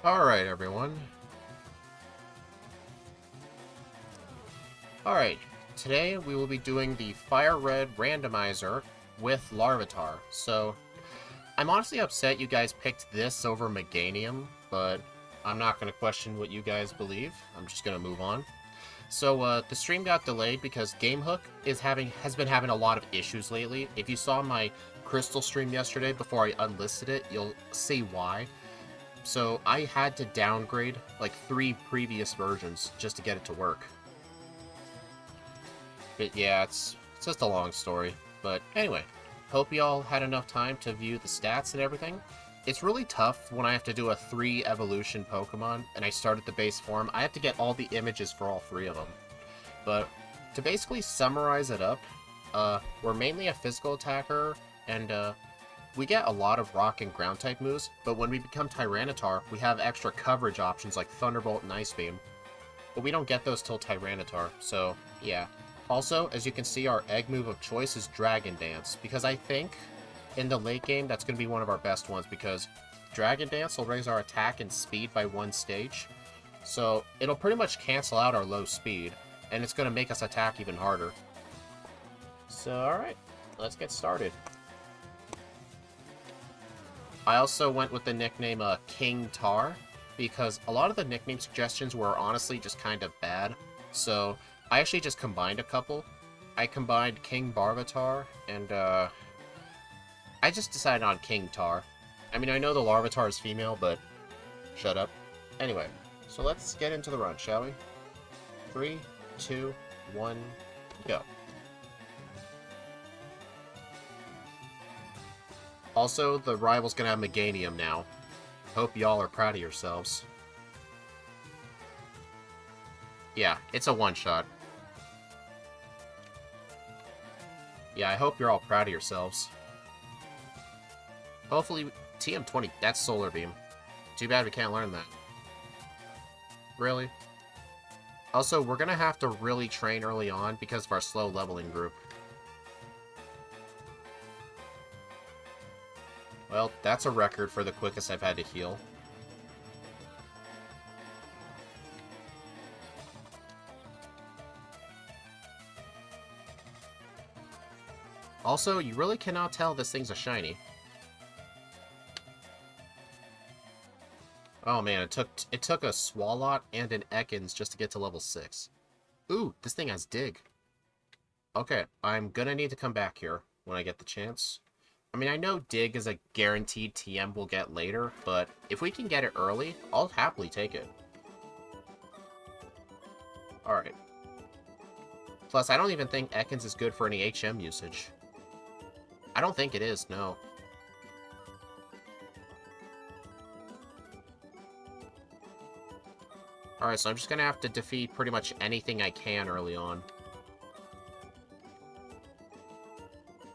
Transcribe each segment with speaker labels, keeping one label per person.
Speaker 1: Alright, everyone. Alright, today we will be doing the Firered Randomizer with Larvitar. So, I'm honestly upset you guys picked this over Meganium, but I'm not going to question what you guys believe. I'm just going to move on. So, the stream got delayed because GameHook has been having a lot of issues lately. If you saw my Crystal stream yesterday before I unlisted it, you'll see why. So I had to downgrade like 3 previous versions just to get it to work. But yeah, it's just a long story. But anyway, hope y'all had enough time to view the stats and everything. It's really tough when I have to do a 3 evolution Pokemon and I start at the base form. I have to get all the images for all 3 of them. But to basically summarize it up, we're mainly a physical attacker, and we get a lot of rock and ground type moves, but when we become Tyranitar, we have extra coverage options like Thunderbolt and Ice Beam. But we don't get those till Tyranitar, so yeah. Also, as you can see, our egg move of choice is Dragon Dance, because I think in the late game that's going to be one of our best ones, because Dragon Dance will raise our attack and speed by 1 stage. So it'll pretty much cancel out our low speed, and it's going to make us attack even harder. So alright, let's get started. I also went with the nickname King Tar, because a lot of the nickname suggestions were honestly just kind of bad. So I actually just combined a couple. I combined King Larvitar, and I just decided on King Tar. I mean, I know the Larvitar is female, but shut up. Anyway, so let's get into the run, shall we? 3, 2, 1, go. Also, the rival's gonna have Meganium now. Hope y'all are proud of yourselves. Yeah, it's a one-shot. Yeah, I hope you're all proud of yourselves. Hopefully, TM20, that's Solar Beam. Too bad we can't learn that. Really? Also, we're gonna have to really train early on because of our slow leveling group. Well, that's a record for the quickest I've had to heal. Also, you really cannot tell this thing's a shiny. Oh man, it took a Swalot and an Ekans just to get to level 6. Ooh, this thing has Dig. Okay, I'm gonna need to come back here when I get the chance. I mean, I know Dig is a guaranteed TM we'll get later, but if we can get it early, I'll happily take it. Alright. Plus, I don't even think Ekans is good for any HM usage. I don't think it is, no. Alright, so I'm just gonna have to defeat pretty much anything I can early on.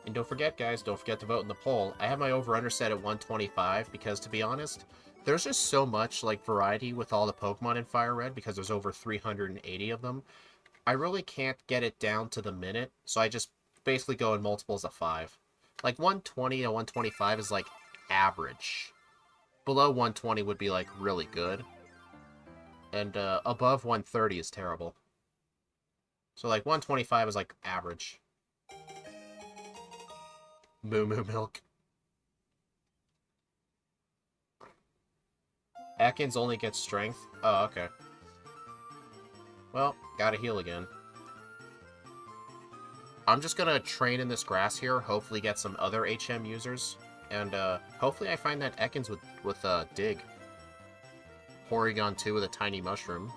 Speaker 1: And don't forget, guys, don't forget to vote in the poll. I have my over-under set at 125 because, to be honest, there's just so much, like, variety with all the Pokemon in Fire Red because there's over 380 of them. I really can't get it down to the minute, so I just basically go in multiples of 5. Like, 120 to 125 is, like, average. Below 120 would be, like, really good. And above 130 is terrible. So, like, 125 is, like, average. Moo Moo Milk. Ekans only gets strength? Oh, okay. Well, gotta heal again. I'm just gonna train in this grass here, hopefully get some other HM users, and hopefully I find that Ekans with Dig. Porygon 2 with a tiny mushroom.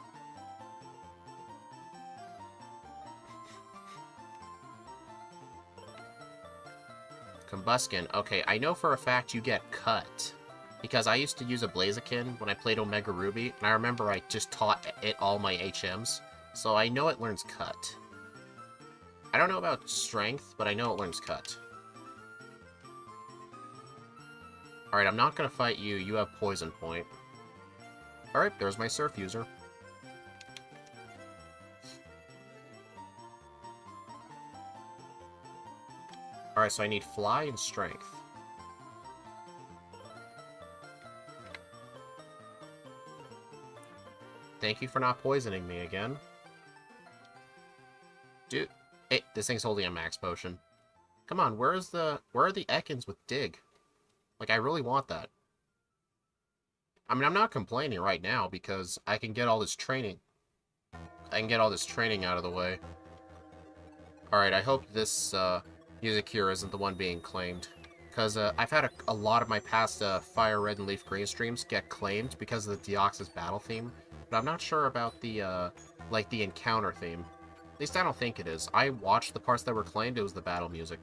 Speaker 1: Combuskin. Okay, I know for a fact you get cut. Because I used to use a Blaziken when I played Omega Ruby, and I remember I just taught it all my HMs. So I know it learns cut. I don't know about strength, but I know it learns cut. Alright, I'm not gonna fight you. You have Poison Point. Alright, there's my Surf user. Alright, so I need Fly and Strength. Thank you for not poisoning me again. Dude, hey, this thing's holding a max potion. Come on, where are the Ekans with Dig? Like, I really want that. I mean, I'm not complaining right now because I can get all this training. I can get all this training out of the way. Alright, I hope this music here isn't the one being claimed. Because I've had a lot of my past Firered and Leaf Green streams get claimed because of the Deoxys battle theme. But I'm not sure about the, like, the encounter theme. At least I don't think it is. I watched the parts that were claimed, it was the battle music.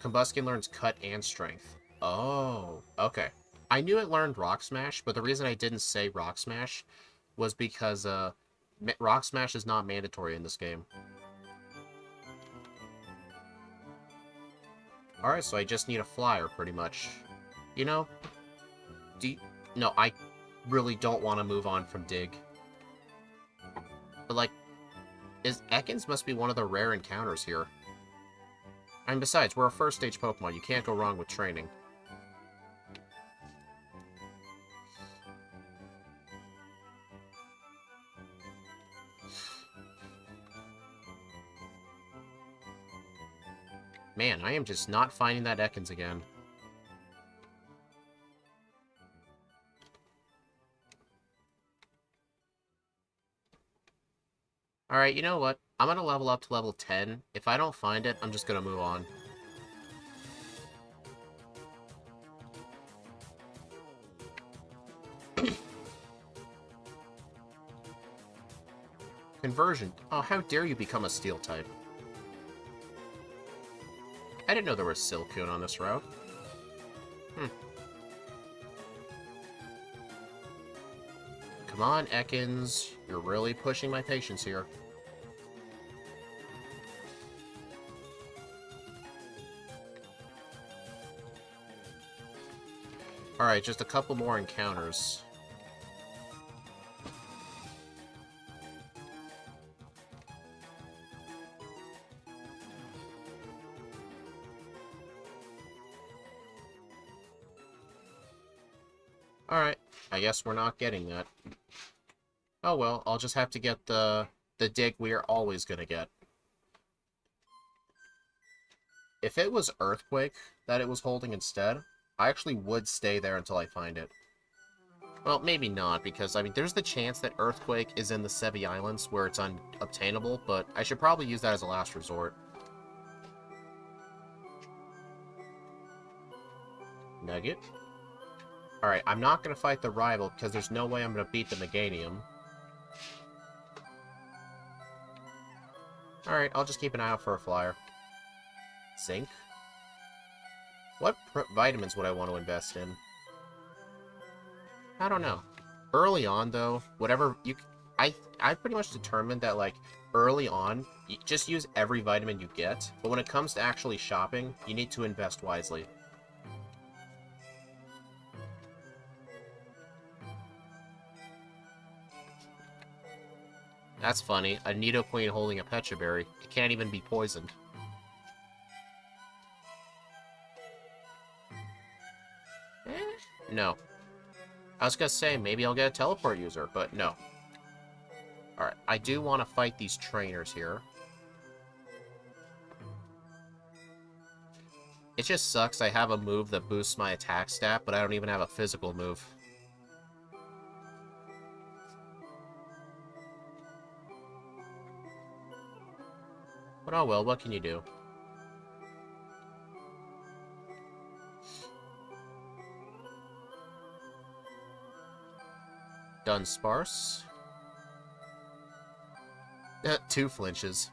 Speaker 1: Combustion learns Cut and Strength. Oh, okay. I knew it learned Rock Smash, but the reason I didn't say Rock Smash was because Rock Smash is not mandatory in this game. Alright, so I just need a flyer, pretty much. You know? No, I really don't want to move on from Dig. But, like, Ekans must be one of the rare encounters here. And besides, we're a first-stage Pokemon. You can't go wrong with training. Man, I am just not finding that Ekans again. Alright, you know what? I'm gonna level up to level 10. If I don't find it, I'm just gonna move on. Conversion. Oh, how dare you become a Steel type. I didn't know there was Silcoon on this route. Come on, Ekans. You're really pushing my patience here. Alright, just a couple more encounters. Alright, I guess we're not getting that. Oh well, I'll just have to get the Dig we are always gonna get. If it was Earthquake that it was holding instead, I actually would stay there until I find it. Well, maybe not, because, I mean, there's the chance that Earthquake is in the Sevi Islands where it's unobtainable, but I should probably use that as a last resort. Nugget. Alright, I'm not going to fight the rival, because there's no way I'm going to beat the Meganium. Alright, I'll just keep an eye out for a flyer. Zinc? What vitamins would I want to invest in? I don't know. Early on, though, whatever you... I pretty much determined that, like, early on, you just use every vitamin you get, but when it comes to actually shopping, you need to invest wisely. That's funny. A Nidoqueen holding a Pecha Berry. It can't even be poisoned. No. I was gonna say, maybe I'll get a teleport user, but no. Alright, I do want to fight these trainers here. It just sucks I have a move that boosts my attack stat, but I don't even have a physical move. But oh well, what can you do? Dunsparce. 2 flinches.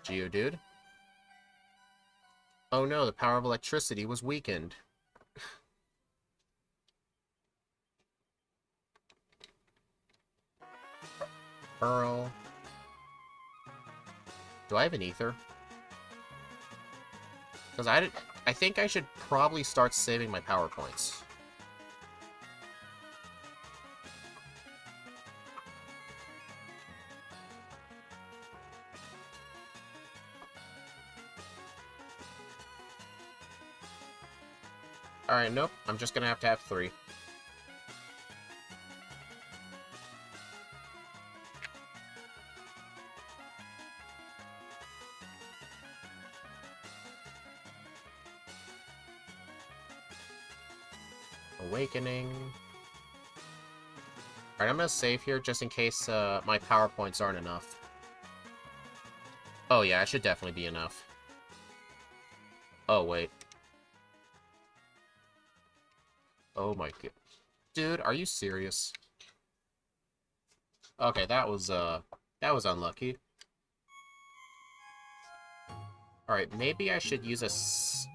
Speaker 1: Geodude. Oh no, the power of electricity was weakened. Pearl. Do I have an ether? Because I think I should probably start saving my power points. Alright, nope. I'm just gonna have to have 3. Awakening. Alright, I'm gonna save here just in case my power points aren't enough. Oh yeah, it should definitely be enough. Oh, wait. Oh my god. Dude, are you serious? Okay, that was unlucky. Alright, maybe I should use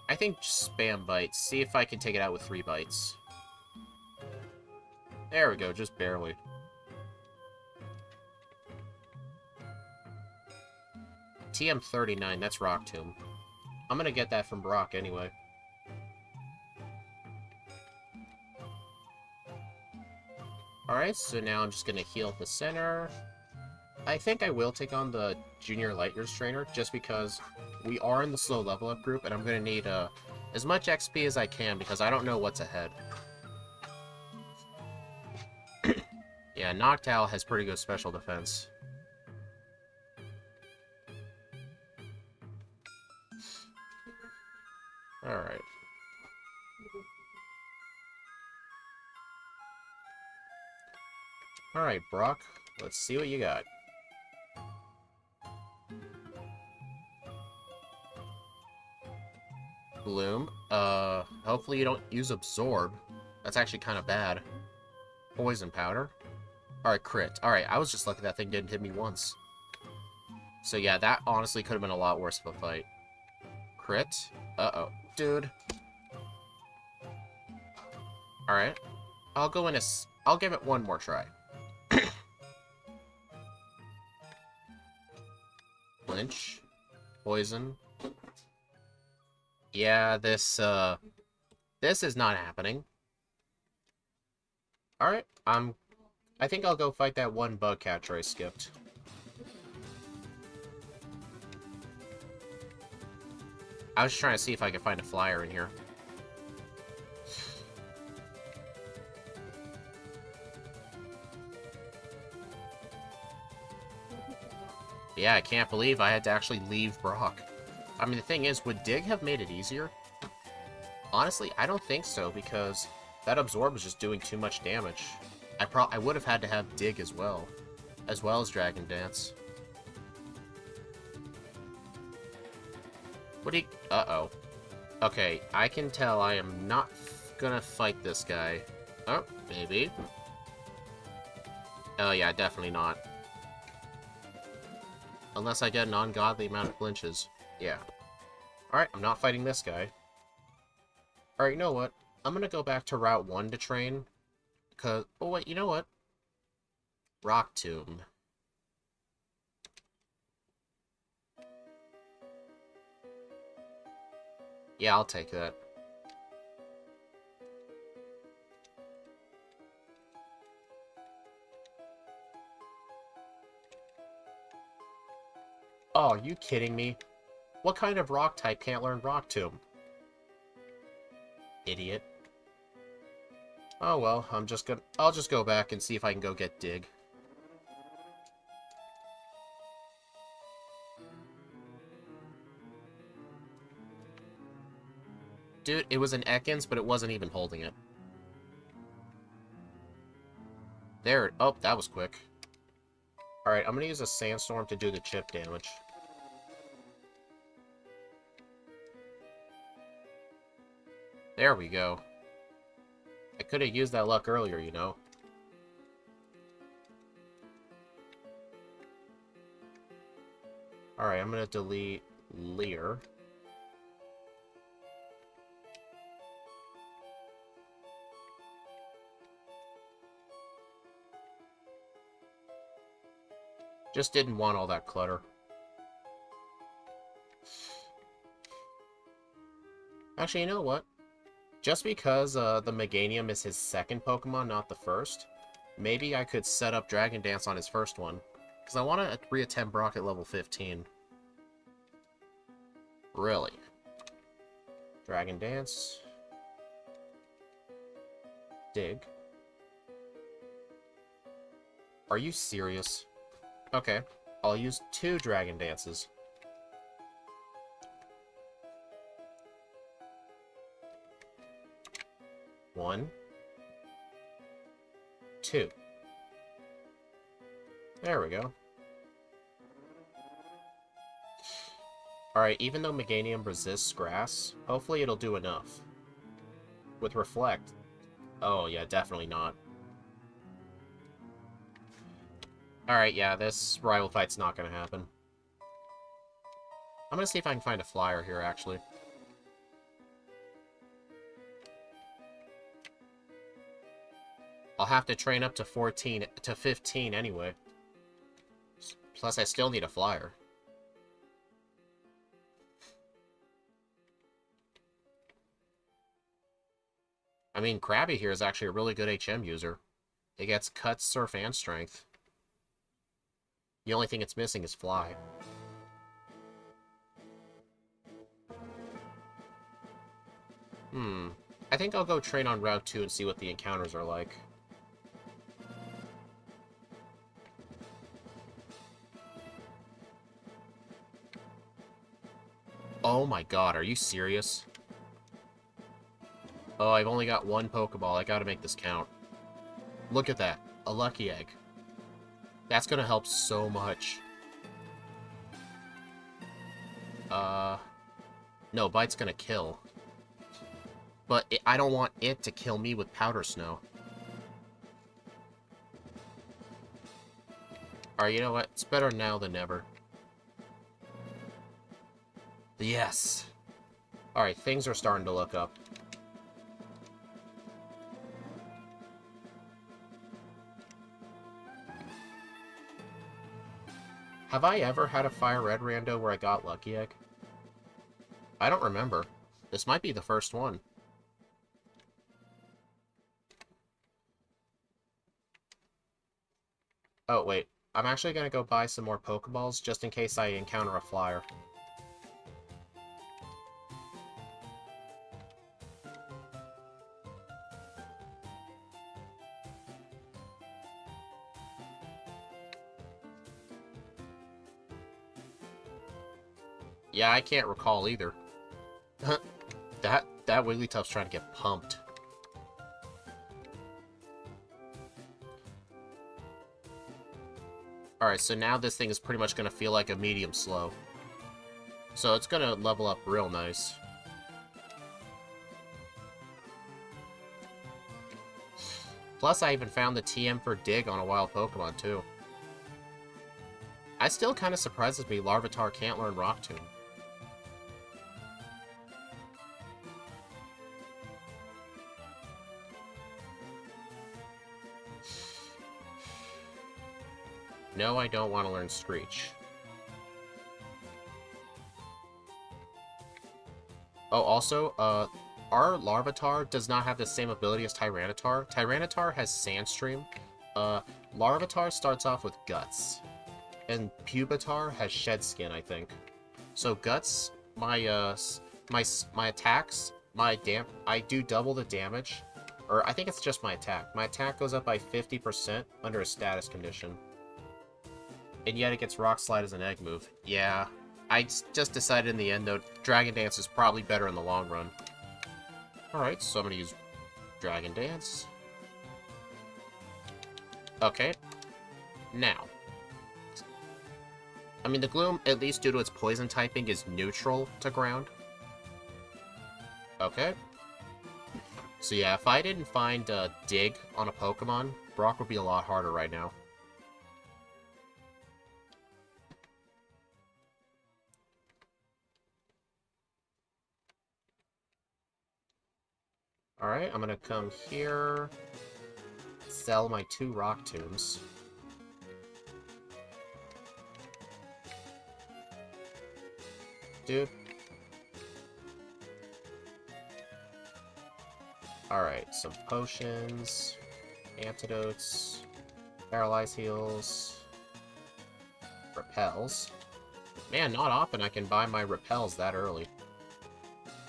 Speaker 1: I think just spam bites. See if I can take it out with 3 bites. There we go, just barely. TM39, that's Rock Tomb. I'm gonna get that from Brock anyway. Alright, so now I'm just gonna heal at the center. I think I will take on the Junior Light Years trainer, just because we are in the slow level up group, and I'm gonna need as much XP as I can, because I don't know what's ahead. Yeah, Noctowl has pretty good special defense. Alright. Alright, Brock, let's see what you got. Bloom. Hopefully you don't use Absorb. That's actually kind of bad. Poison Powder. Alright, crit. Alright, I was just lucky that thing didn't hit me once. So yeah, that honestly could have been a lot worse of a fight. Crit. Uh-oh. Dude. Alright. I'll give it one more try. Flinch. Poison. Yeah, this is not happening. Alright, I think I'll go fight that one bug catcher I skipped. I was just trying to see if I could find a flyer in here. Yeah, I can't believe I had to actually leave Brock. I mean, the thing is, would Dig have made it easier? Honestly, I don't think so, because that Absorb was just doing too much damage. I would have had to have Dig as well as Dragon Dance. What do you... Uh-oh. Okay, I can tell I am not gonna fight this guy. Oh, maybe. Oh yeah, definitely not. Unless I get an ungodly amount of flinches. Yeah. Alright, I'm not fighting this guy. Alright, you know what? I'm gonna go back to Route 1 to train. Because... Oh, wait, you know what? Rock Tomb. Yeah, I'll take that. Oh, are you kidding me? What kind of rock type can't learn Rock Tomb? Idiot. Oh well, I'll just go back and see if I can go get Dig. Dude, it was an Ekans, but it wasn't even holding it. There. Oh, that was quick. Alright, I'm gonna use a Sandstorm to do the chip damage. There we go. I could have used that luck earlier, you know. Alright, I'm gonna delete Leer. Just didn't want all that clutter. Actually, you know what? Just because the Meganium is his second Pokemon, not the first, maybe I could set up Dragon Dance on his first one. Because I want to reattempt Brock at level 15. Really? Dragon Dance. Dig. Are you serious? Okay, I'll use 2 Dragon Dances. 1, 2. There we go. Alright, even though Meganium resists grass, hopefully it'll do enough. With Reflect. Oh, yeah, definitely not. Alright, yeah, this rival fight's not gonna happen. I'm gonna see if I can find a flyer here, actually. I'll have to train up to 14 to 15 anyway. Plus, I still need a flyer. I mean, Krabby here is actually a really good HM user. It gets Cut, Surf, and Strength. The only thing it's missing is Fly. I think I'll go train on Route 2 and see what the encounters are like. Oh my god, are you serious? Oh, I've only got one Pokeball. I gotta make this count. Look at that. A Lucky Egg. That's gonna help so much. No, Bite's gonna kill. But I don't want it to kill me with Powder Snow. Alright, you know what? It's better now than never. Yes! Alright, things are starting to look up. Have I ever had a Firered rando where I got Lucky Egg? I don't remember. This might be the first one. Oh, wait. I'm actually gonna go buy some more Pokeballs just in case I encounter a flyer. Yeah, I can't recall either. that Wigglytuff's trying to get pumped. Alright, so now this thing is pretty much going to feel like a medium slow. So it's going to level up real nice. Plus, I even found the TM for Dig on a wild Pokemon, too. I still kind of surprises me Larvitar can't learn Rock Tomb. No, I don't want to learn Screech. Oh, also, our Larvitar does not have the same ability as Tyranitar. Tyranitar has Sandstream. Larvitar starts off with Guts. And Pupitar has Shed Skin, I think. So Guts, my attacks, I do double the damage. Or I think it's just my attack. My attack goes up by 50% under a status condition. And yet it gets Rock Slide as an egg move. Yeah, I just decided in the end, though, Dragon Dance is probably better in the long run. Alright, so I'm gonna use Dragon Dance. Okay. Now. I mean, the Gloom, at least due to its poison typing, is neutral to ground. Okay. So yeah, if I didn't find Dig on a Pokemon, Brock would be a lot harder right now. Alright, I'm gonna come here, sell my 2 Rock Tombs. Dude. Alright, some potions, antidotes, paralyze heals, repels. Man, not often I can buy my repels that early.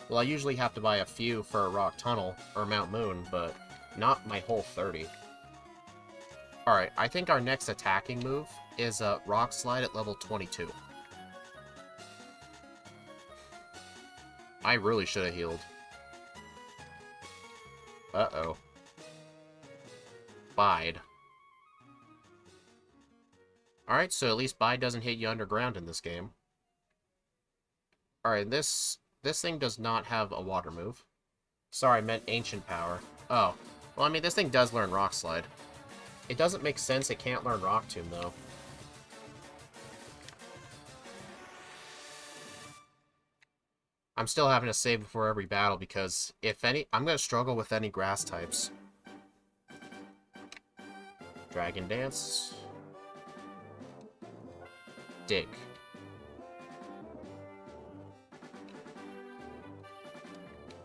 Speaker 1: Well, I usually have to buy a few for a Rock Tunnel or Mount Moon, but not my whole 30. Alright, I think our next attacking move is Rock Slide at level 22. I really should have healed. Uh-oh. Bide. Alright, so at least Bide doesn't hit you underground in this game. Alright, this thing does not have a water move. Sorry, I meant Ancient Power. Oh. Well, I mean, this thing does learn Rock Slide. It doesn't make sense it can't learn Rock Tomb, though. I'm still having to save before every battle because, if any, I'm going to struggle with any grass types. Dragon Dance. Dig.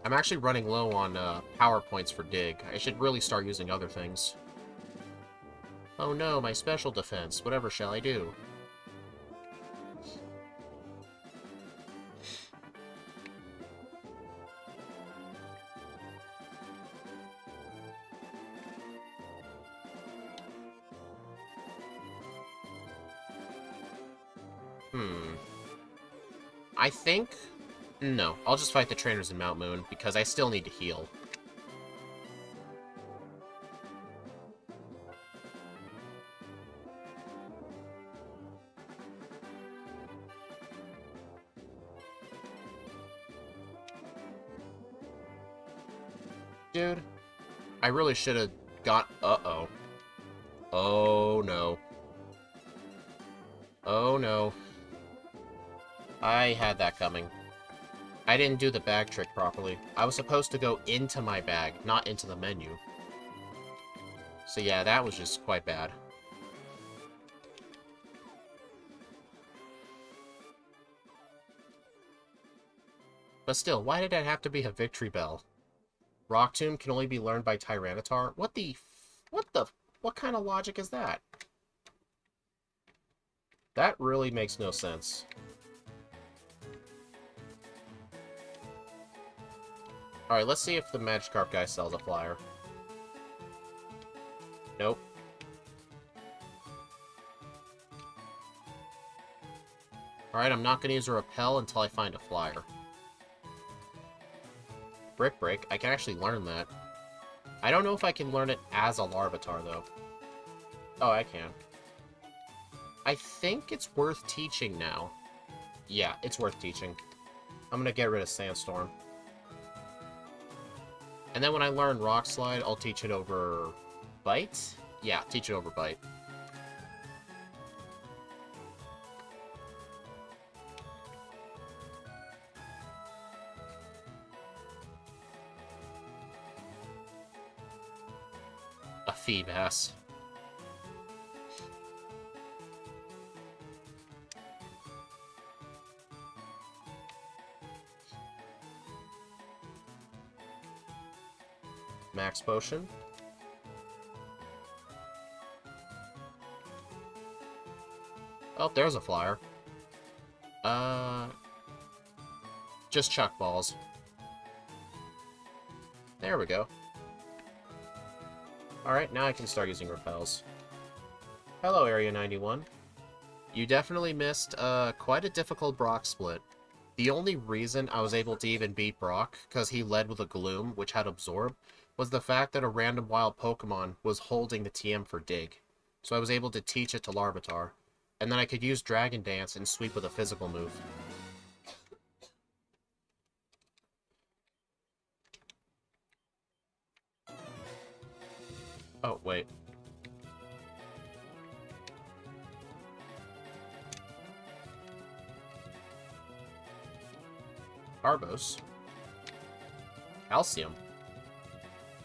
Speaker 1: I'm actually running low on power points for Dig. I should really start using other things. Oh no, my special defense. Whatever shall I do? I think... No, I'll just fight the trainers in Mount Moon, because I still need to heal. Dude, I really should have got... Uh-oh. Oh, no. Oh, no. I had that coming. I didn't do the bag trick properly. I was supposed to go into my bag, not into the menu. So yeah, that was just quite bad. But still, why did that have to be a victory bell? Rock Tomb can only be learned by Tyranitar? What kind of logic is that? That really makes no sense. Alright, let's see if the Magikarp guy sells a flyer. Nope. Alright, I'm not going to use a repel until I find a flyer. Brick Break, I can actually learn that. I don't know if I can learn it as a Larvitar, though. Oh, I can. I think it's worth teaching now. Yeah, it's worth teaching. I'm going to get rid of Sandstorm. And then when I learn Rock Slide, I'll teach it over Bite? Yeah, teach it over Bite. A Feebas. Max Potion. Oh, there's a flyer. Just Chuck Balls. There we go. Alright, now I can start using repels. Hello, Area 91. You definitely missed quite a difficult Brock split. The only reason I was able to even beat Brock, because he led with a Gloom, which had Absorb, was the fact that a random wild Pokemon was holding the TM for Dig. So I was able to teach it to Larvitar. And then I could use Dragon Dance and sweep with a physical move. Oh, wait. Arbos. Calcium.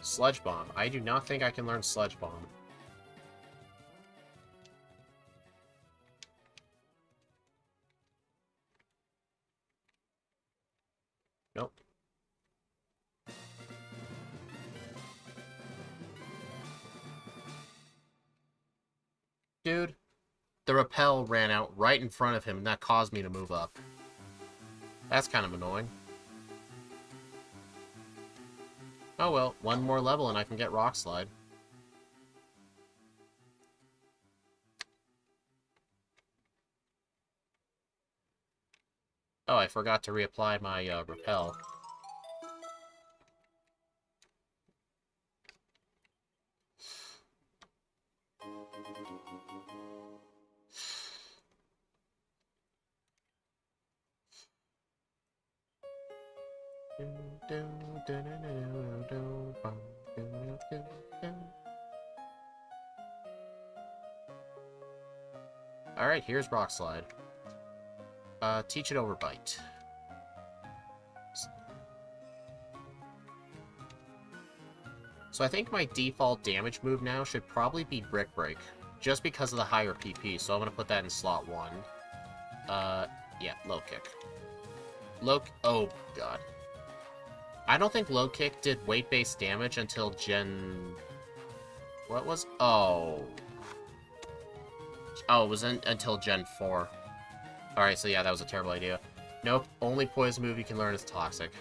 Speaker 1: Sludge Bomb. I do not think I can learn Sludge Bomb. Nope. Dude, the repel ran out right in front of him, and that caused me to move up. That's kind of annoying. Oh well, one more level and I can get Rock Slide. Oh, I forgot to reapply my repel. Alright, here's Rock Slide. Teach it over Bite. So I think my default damage move now should probably be Brick Break, just because of the higher PP, so I'm gonna put that in slot 1. Yeah, Low Kick. Oh, God. I don't think Low Kick did weight-based damage until Gen... What was... Oh, it was until Gen 4. Alright, so yeah, that was a terrible idea. Nope, only poison move you can learn is Toxic.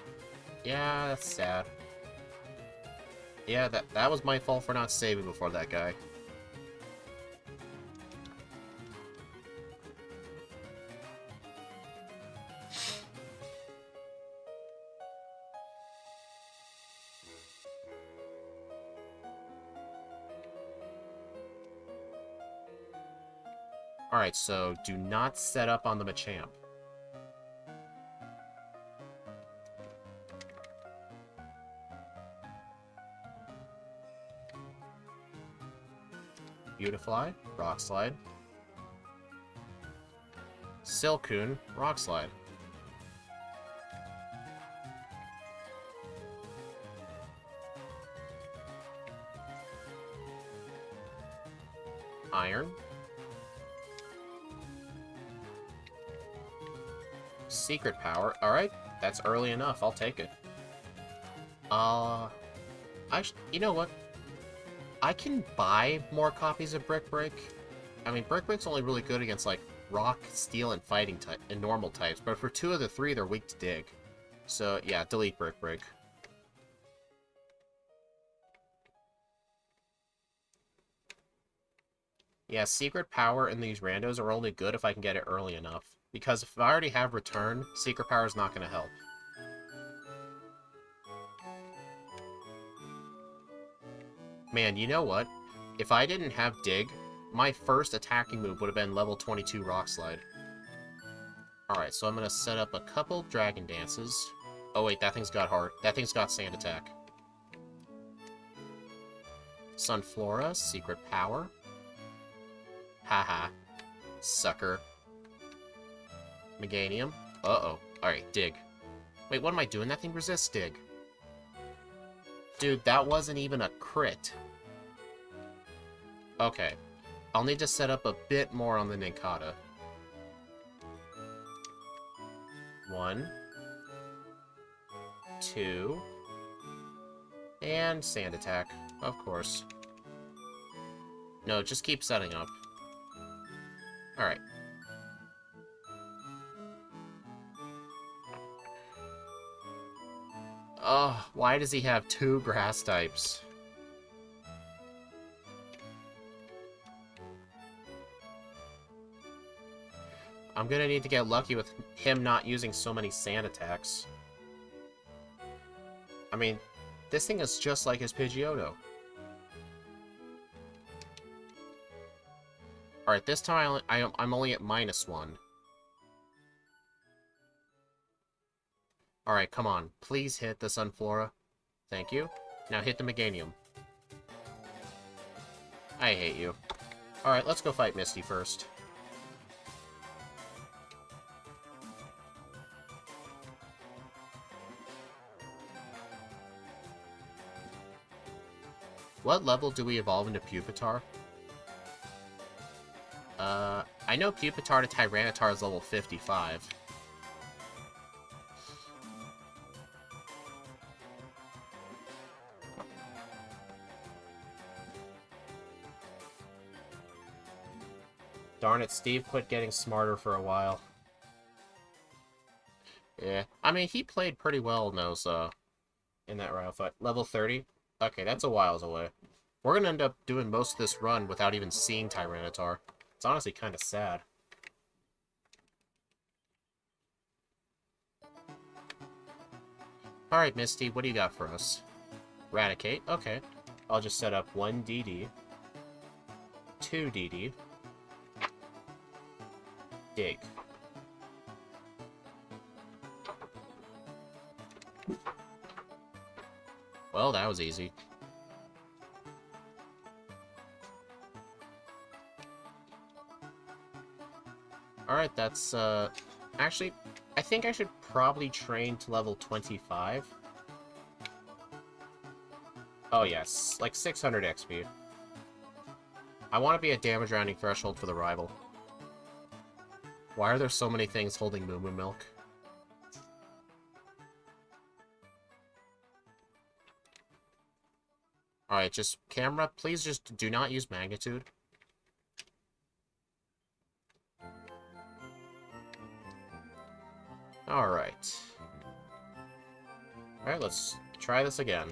Speaker 1: Yeah, that's sad. Yeah, that was my fault for not saving before that guy. Alright, so do not set up on the Machamp. Beautifly, Rock Slide. Silcoon, Rock Slide. Iron. Secret Power. Alright, that's early enough. I'll take it. You know what? I can buy more copies of Brick Break. I mean, Brick Break's only really good against, like, Rock, Steel, and Fighting type and normal types, but for 2 of the 3, they're weak to Dig. So, yeah, delete Brick Break. Yeah, Secret Power in these randos are only good if I can get it early enough. Because if I already have Return, Secret Power is not going to help. Man, you know what? If I didn't have Dig, my first attacking move would have been level 22 Rock Slide. Alright, so I'm going to set up a couple Dragon Dances. Oh wait, that thing's got Heart. That thing's got Sand Attack. Sunflora, Secret Power. Haha. Sucker. Meganium. Uh-oh. Alright, Dig. Wait, what am I doing? That thing resists Dig. Dude, that wasn't even a crit. Okay. I'll need to set up a bit more on the Ninkata. 1. 2. And Sand Attack. Of course. No, just keep setting up. Alright. Oh, why does he have 2 grass types? I'm gonna need to get lucky with him not using so many sand attacks. I mean, this thing is just like his Pidgeotto. Alright, this time I'm only at -1. Alright, come on. Please hit the Sunflora. Thank you. Now hit the Meganium. I hate you. Alright, let's go fight Misty first. What level do we evolve into Pupitar? I know Pupitar to Tyranitar is level 55. Darn it, Steve quit getting smarter for a while. Yeah, I mean, he played pretty well in those, in that round fight. Level 30? Okay, that's a whiles away. We're gonna end up doing most of this run without even seeing Tyranitar. It's honestly kind of sad. Alright, Misty, what do you got for us? Raticate? Okay. I'll just set up 1 DD. 2 DD. Dig. Well, that was easy. Alright, that's, actually, I think I should probably train to level 25. Oh, yes. Like 600 XP. I want to be at damage rounding threshold for the rival. Why are there so many things holding Moo Moo Milk? Alright, just camera, please just do not use magnitude. Alright. Alright, let's try this again.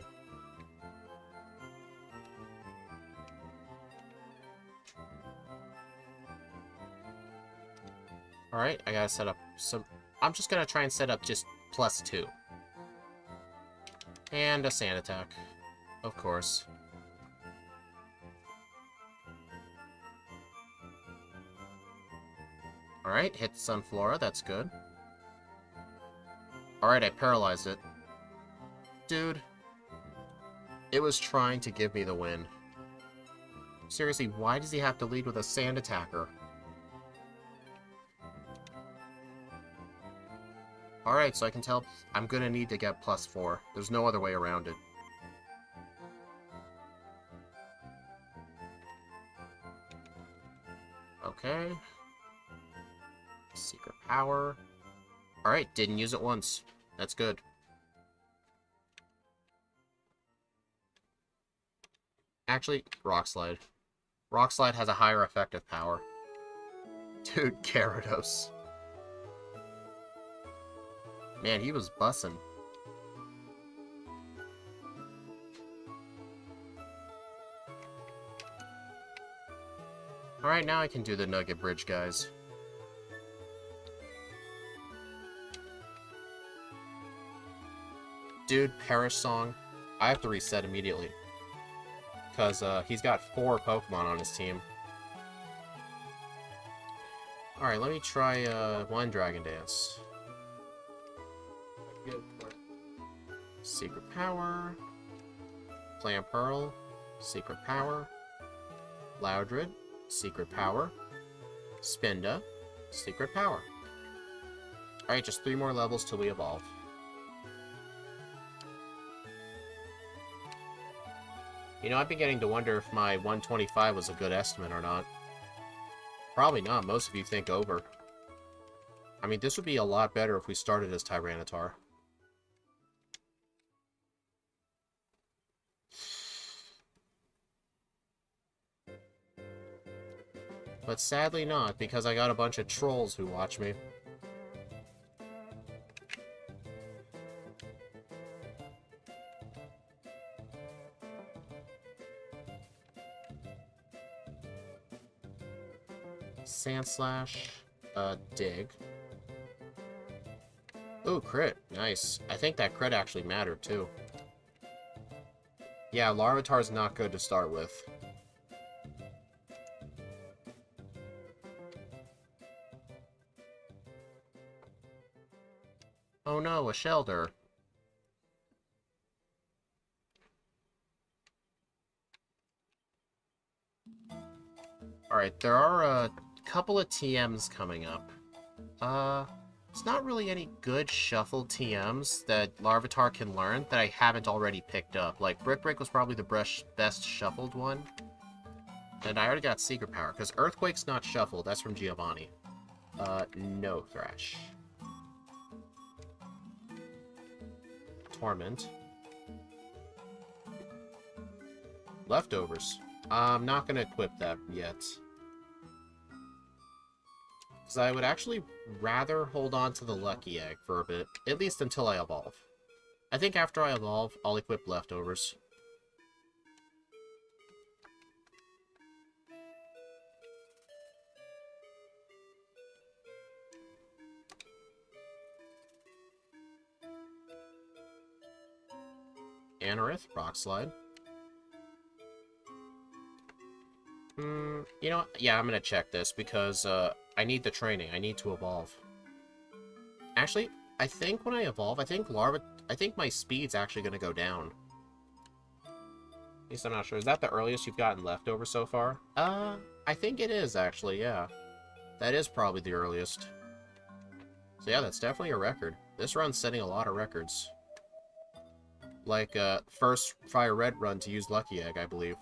Speaker 1: Alright, I gotta set up some... I'm just gonna try and set up just +2. And a sand attack. Of course. Alright, hit Sunflora, that's good. Alright, I paralyzed it. Dude. It was trying to give me the win. Seriously, why does he have to lead with a sand attacker? Alright, so I can tell I'm gonna need to get +4. There's no other way around it. Okay. Secret power. Alright, didn't use it once. That's good. Actually, Rock Slide. Rock Slide has a higher effective power. Dude, Gyarados. Man, he was bussin'. Alright, now I can do the Nugget Bridge, guys. Dude, Perish Song. I have to reset immediately. Because he's got 4 Pokemon on his team. Alright, let me try one Dragon Dance. Secret Power. Plant Pearl. Secret Power. Loudred. Secret Power. Spinda. Secret Power. Alright, just 3 more levels till we evolve. You know, I've been getting to wonder if my 125 was a good estimate or not. Probably not. Most of you think over. I mean, this would be a lot better if we started as Tyranitar. But sadly not, because I got a bunch of trolls who watch me. Sandslash, dig. Ooh, crit. Nice. I think that crit actually mattered, too. Yeah, Larvitar's not good to start with. Oh no, a Shelder. Alright, there are a couple of TMs coming up. It's not really any good shuffled TMs that Larvitar can learn that I haven't already picked up. Like, Brick Break was probably the best shuffled one. And I already got Secret Power, because Earthquake's not shuffled, that's from Giovanni. No Thrash. Torment. Leftovers. I'm not going to equip that yet. Because I would actually rather hold on to the Lucky Egg for a bit, at least until I evolve. I think after I evolve, I'll equip Leftovers. Anorith, Rock Slide. You know, yeah, I'm gonna check this because I need the training. I need to evolve. Actually, I think when I evolve, I think my speed's actually gonna go down. At least I'm not sure. Is that the earliest you've gotten leftover so far? I think it is, actually, yeah. That is probably the earliest. So yeah, that's definitely a record. This run's setting a lot of records. Like, first Firered run to use Lucky Egg, I believe.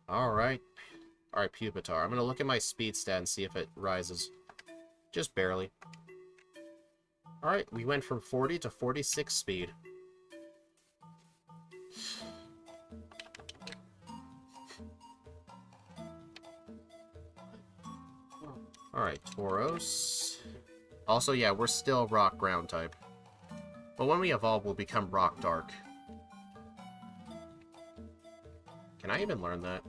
Speaker 1: Alright. Alright, Pupitar. I'm gonna look at my speed stat and see if it rises. Just barely. Alright, we went from 40 to 46 speed. Alright, Tauros. Also, yeah, we're still Rock Ground type. But when we evolve, we'll become Rock Dark. Can I even learn that?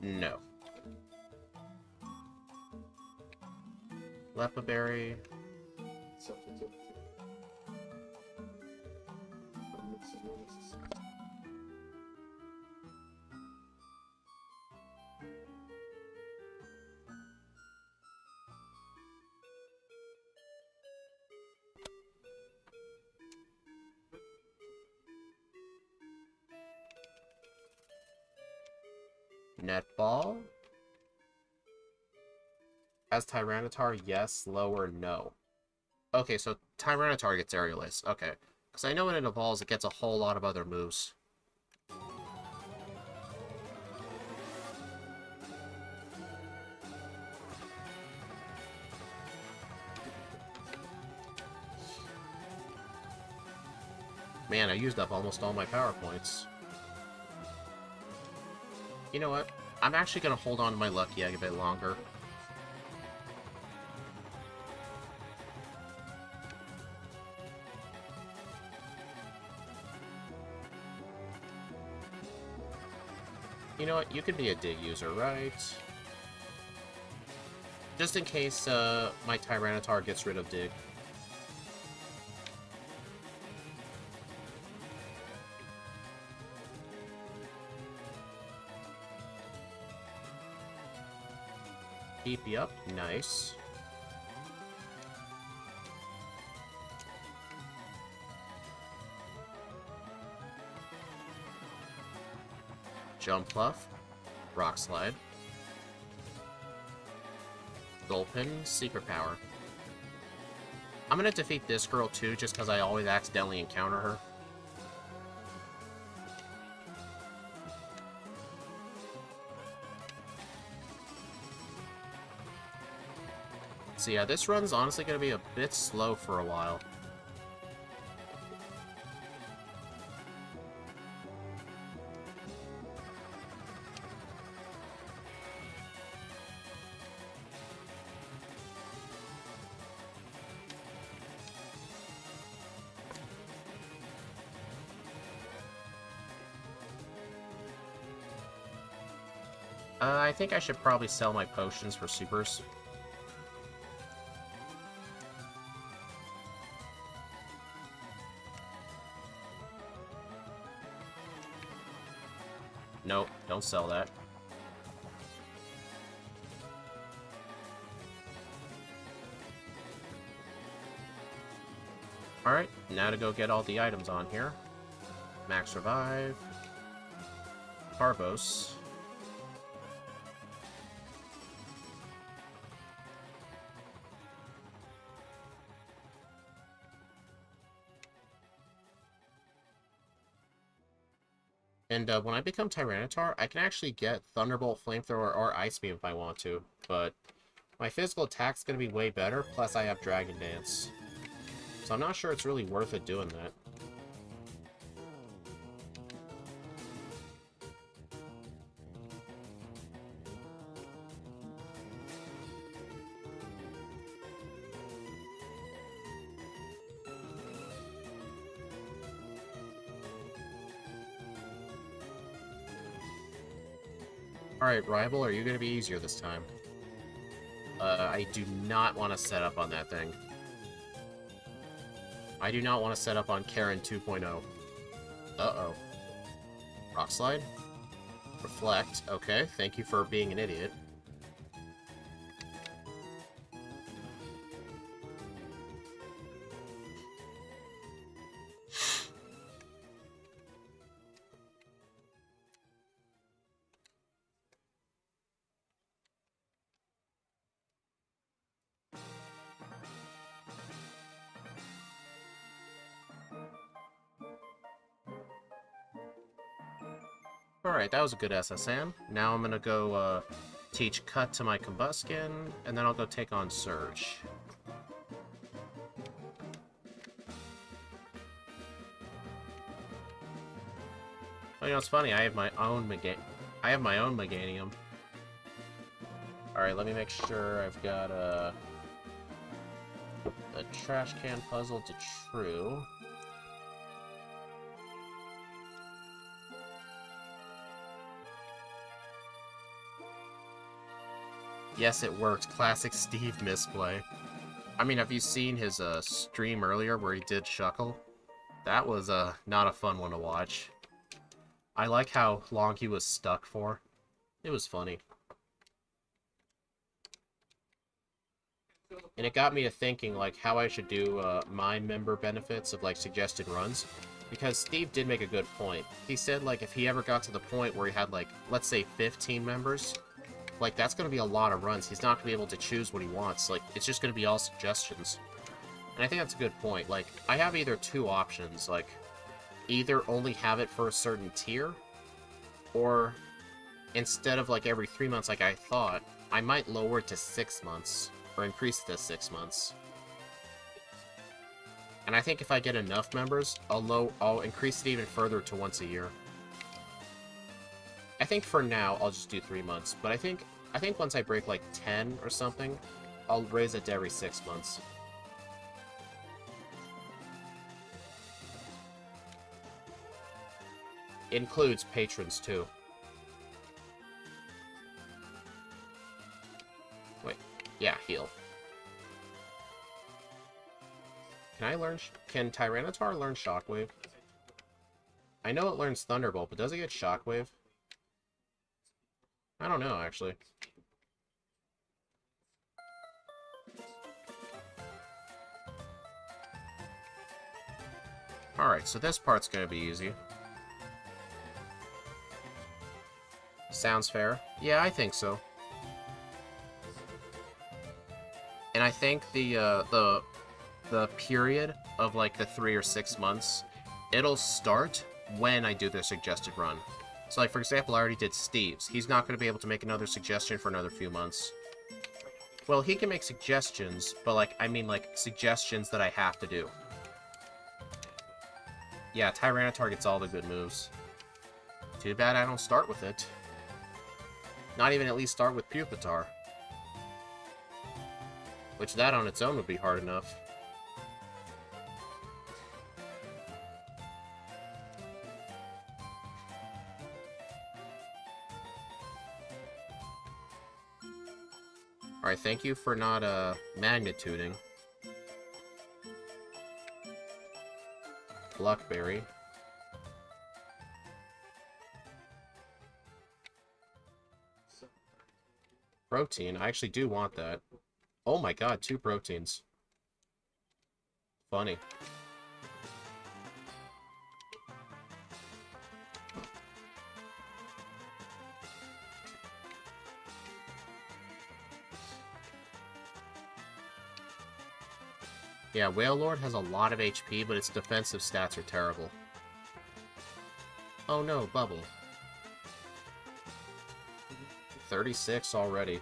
Speaker 1: No. Lepaberry. Netball? As Tyranitar, yes. Lower, no. Okay, so Tyranitar gets Aerial Ace. Okay. Because I know when it evolves, it gets a whole lot of other moves. Man, I used up almost all my power points. You know what? I'm actually going to hold on to my Lucky Egg a bit longer. You know what? You could be a Dig user, right? Just in case my Tyranitar gets rid of Dig. DP up. Nice. Jump Fluff. Rock Slide. Gulpin. Secret Power. I'm gonna defeat this girl too, just because I always accidentally encounter her. So yeah, this run's honestly going to be a bit slow for a while. I think I should probably sell my potions for supers. Nope, don't sell that. Alright, now to go get all the items on here. Max Revive. Carbos. And when I become Tyranitar, I can actually get Thunderbolt, Flamethrower, or Ice Beam if I want to. But my physical attack's going to be way better, plus I have Dragon Dance. So I'm not sure it's really worth it doing that. Alright, Rival, are you going to be easier this time? I do not want to set up on that thing. I do not want to set up on Karen 2.0. Uh-oh. Rock Slide? Reflect. Okay, thank you for being an idiot. Alright, that was a good SSN. Now I'm gonna go teach Cut to my Combuskin, and then I'll go take on Surge. Oh, you know, it's funny, I have my own Meganium. Alright, let me make sure I've got a trash can puzzle to true. Yes, it worked. Classic Steve misplay. I mean, have you seen his stream earlier where he did Shuckle? That was not a fun one to watch. I like how long he was stuck for. It was funny. And it got me to thinking, like, how I should do my member benefits of, like, suggested runs. Because Steve did make a good point. He said, like, if he ever got to the point where he had, like, let's say 15 members, like, that's going to be a lot of runs. He's not going to be able to choose what he wants. Like, it's just going to be all suggestions. And I think that's a good point. Like, I have either two options. Like, either only have it for a certain tier, or instead of, like, every 3 months like I thought, I might lower it to 6 months, or increase it to 6 months. And I think if I get enough members, I'll increase it even further to once a year. I think for now, I'll just do 3 months, but I think once I break, like, 10 or something, I'll raise it to every 6 months. It includes patrons, too. Wait. Yeah, heal. Can Tyranitar learn Shockwave? I know it learns Thunderbolt, but does it get Shockwave? I don't know, actually. Alright, so this part's gonna be easy. Sounds fair. Yeah, I think so. And I think the period of, like, the 3 or 6 months, it'll start when I do the suggested run. So, like, for example, I already did Steve's. He's not going to be able to make another suggestion for another few months. Well, he can make suggestions, but, like, I mean, like, suggestions that I have to do. Yeah, Tyranitar gets all the good moves. Too bad I don't start with it. Not even at least start with Pupitar. Which that on its own would be hard enough. Alright, thank you for not, magnituding. Blackberry. Protein? I actually do want that. Oh my god, 2 proteins. Funny. Yeah, Wailord has a lot of HP, but its defensive stats are terrible. Oh no, Bubble. 36 already.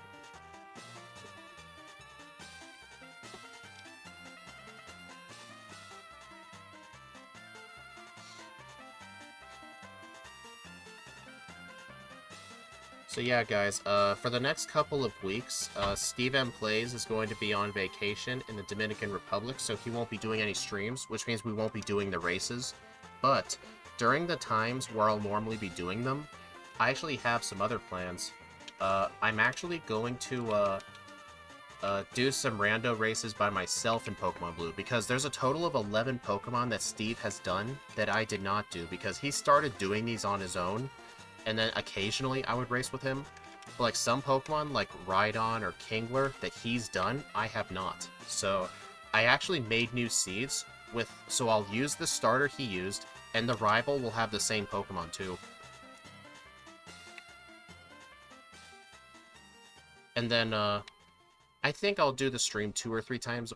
Speaker 1: So yeah, guys, for the next couple of weeks, Steve M Plays is going to be on vacation in the Dominican Republic, so he won't be doing any streams, which means we won't be doing the races. But during the times where I'll normally be doing them, I actually have some other plans. I'm actually going to do some rando races by myself in Pokemon Blue, because there's a total of 11 Pokemon that Steve has done that I did not do, because he started doing these on his own. And then occasionally I would race with him. But like some Pokemon, like Rhydon or Kingler, that he's done, I have not. So I actually made new seeds with, so I'll use the starter he used, and the rival will have the same Pokemon too. And then I think I'll do the stream 2 or 3 times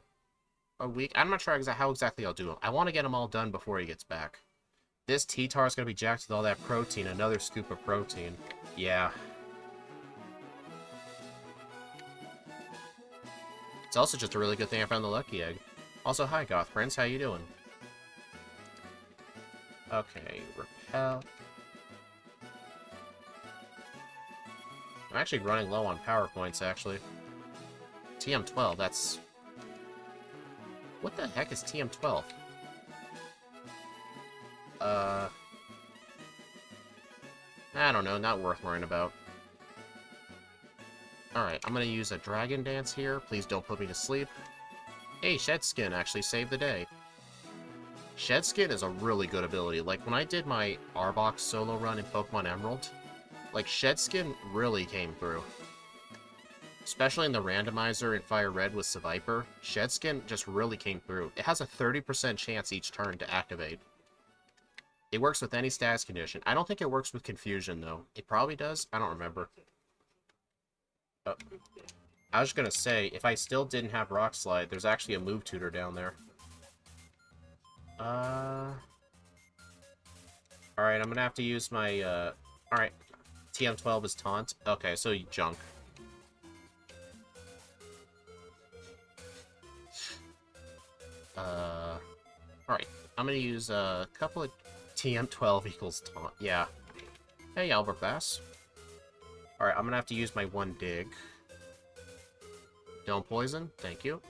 Speaker 1: a week. I'm not sure how exactly I'll do them. I want to get them all done before he gets back. This T-Tar is going to be jacked with all that protein. Another scoop of protein. Yeah. It's also just a really good thing I found the Lucky Egg. Also, hi, Goth Prince. How you doing? Okay, repel. I'm actually running low on power points, actually. TM12, that's... What the heck is TM12? I don't know, not worth worrying about. Alright, I'm gonna use a Dragon Dance here. Please don't put me to sleep. Hey, Shedskin actually saved the day. Shedskin is a really good ability. Like, when I did my Arbok solo run in Pokemon Emerald, like, Shedskin really came through. Especially in the Randomizer in Firered with Seviper, Shedskin just really came through. It has a 30% chance each turn to activate. It works with any status condition. I don't think it works with Confusion, though. It probably does. I don't remember. Oh. I was gonna say, if I still didn't have Rock Slide, there's actually a move tutor down there. Alright, I'm gonna have to use my, Alright. TM12 is Taunt. Okay, so Junk. Alright. I'm gonna use a couple of TM12 equals Taunt. Yeah. Hey, Albert Bass. Alright, I'm gonna have to use my one dig. Don't poison. Thank you.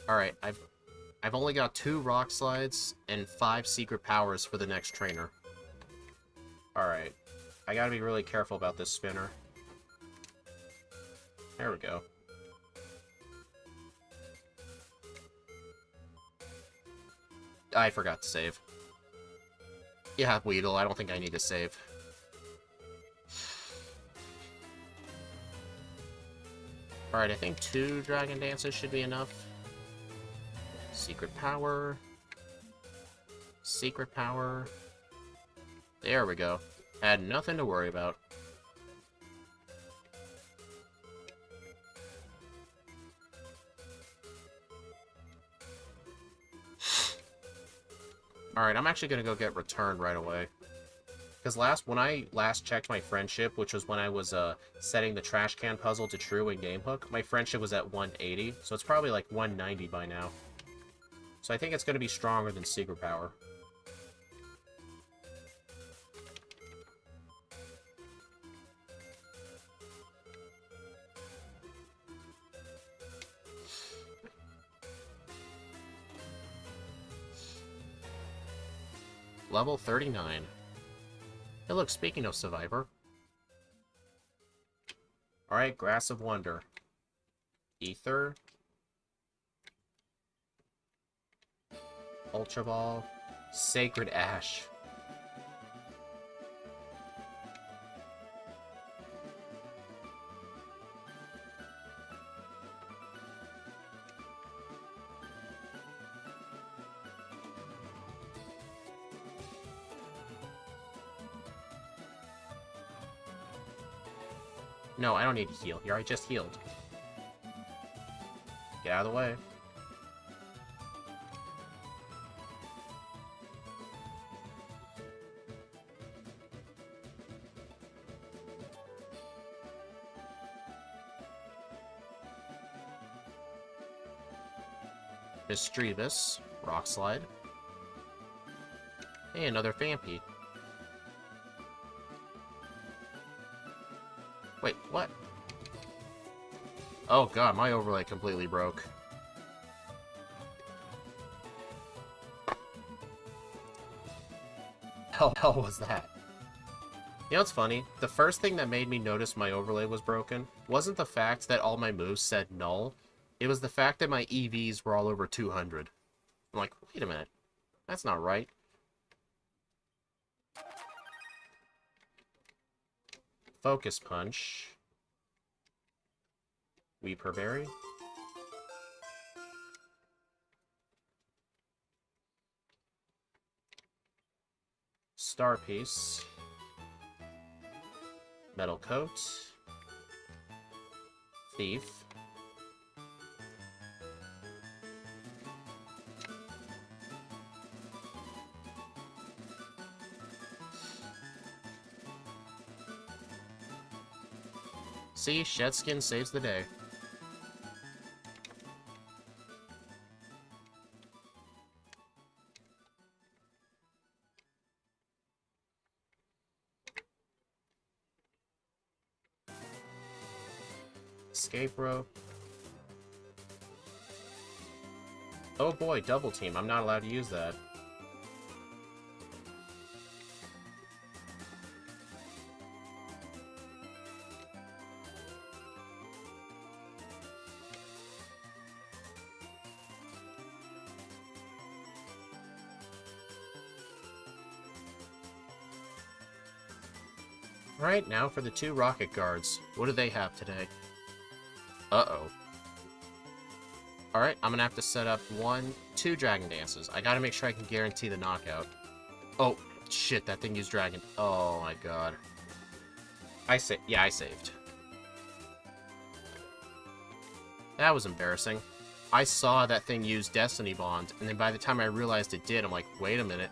Speaker 1: Alright, I've only got 2 Rock Slides and 5 Secret Powers for the next trainer. Alright. I gotta be really careful about this spinner. There we go. I forgot to save. Yeah, Weedle, I don't think I need to save. Alright, I think 2 Dragon Dances should be enough. Secret Power. Secret Power. There we go. Had nothing to worry about. Alright, I'm actually gonna go get returned right away. Because when I last checked my friendship, which was when I was setting the trash can puzzle to true in Gamehook, my friendship was at 180, so it's probably like 190 by now. So I think it's gonna be stronger than Secret Power. Level 39. Hey look, speaking of Survivor. Alright, Grass of Wonder. Ether. Ultra Ball. Sacred Ash. No, I don't need to heal here. I just healed. Get out of the way. Misdreavus. Rock Slide. Hey, another Vampy. Wait, what? Oh god, my overlay completely broke. Hell was that? You know what's funny? The first thing that made me notice my overlay was broken wasn't the fact that all my moves said null. It was the fact that my EVs were all over 200. I'm like, wait a minute. That's not right. Focus Punch. Weeper Berry. Star Piece. Metal Coat. Thief. See, Shed Skin saves the day. Escape rope. Oh boy, double team. I'm not allowed to use that. Alright, now for the 2 rocket guards. What do they have today? Uh-oh. Alright, I'm gonna have to set up 2 Dragon Dances. I gotta make sure I can guarantee the knockout. Oh, shit, that thing used Dragon. Oh my god. I saved. That was embarrassing. I saw that thing use Destiny Bond, and then by the time I realized it did, I'm like, wait a minute.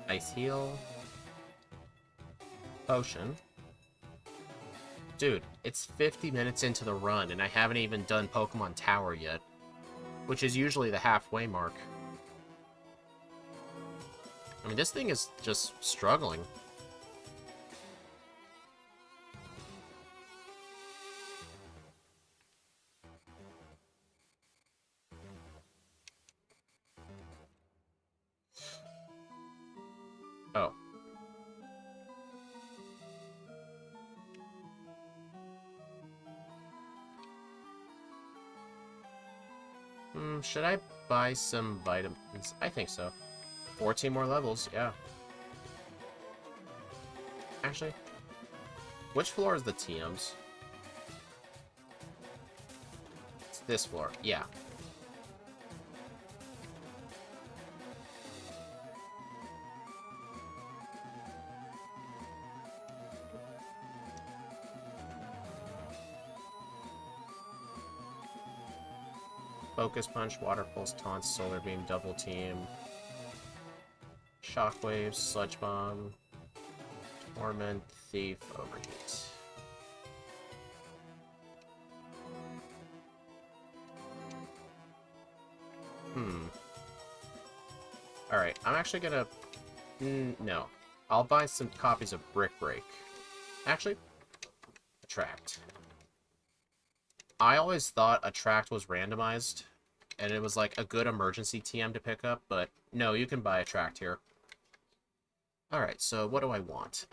Speaker 1: Ice Heal. Potion. Dude, it's 50 minutes into the run, and I haven't even done Pokemon Tower yet. Which is usually the halfway mark. I mean, this thing is just struggling. Oh. Should I buy some vitamins? I think so. 14 more levels, yeah. Actually, which floor is the TMs? It's this floor, yeah. Focus Punch, Water Pulse, Taunt, Solar Beam, Double Team, Shockwave, Sludge Bomb, Torment, Thief, Overheat. Alright, I'm actually gonna... no. I'll buy some copies of Brick Break. Actually, Attract. I always thought Attract was randomized, and it was like a good emergency TM to pick up, but no, you can buy Attract here. Alright, so what do I want?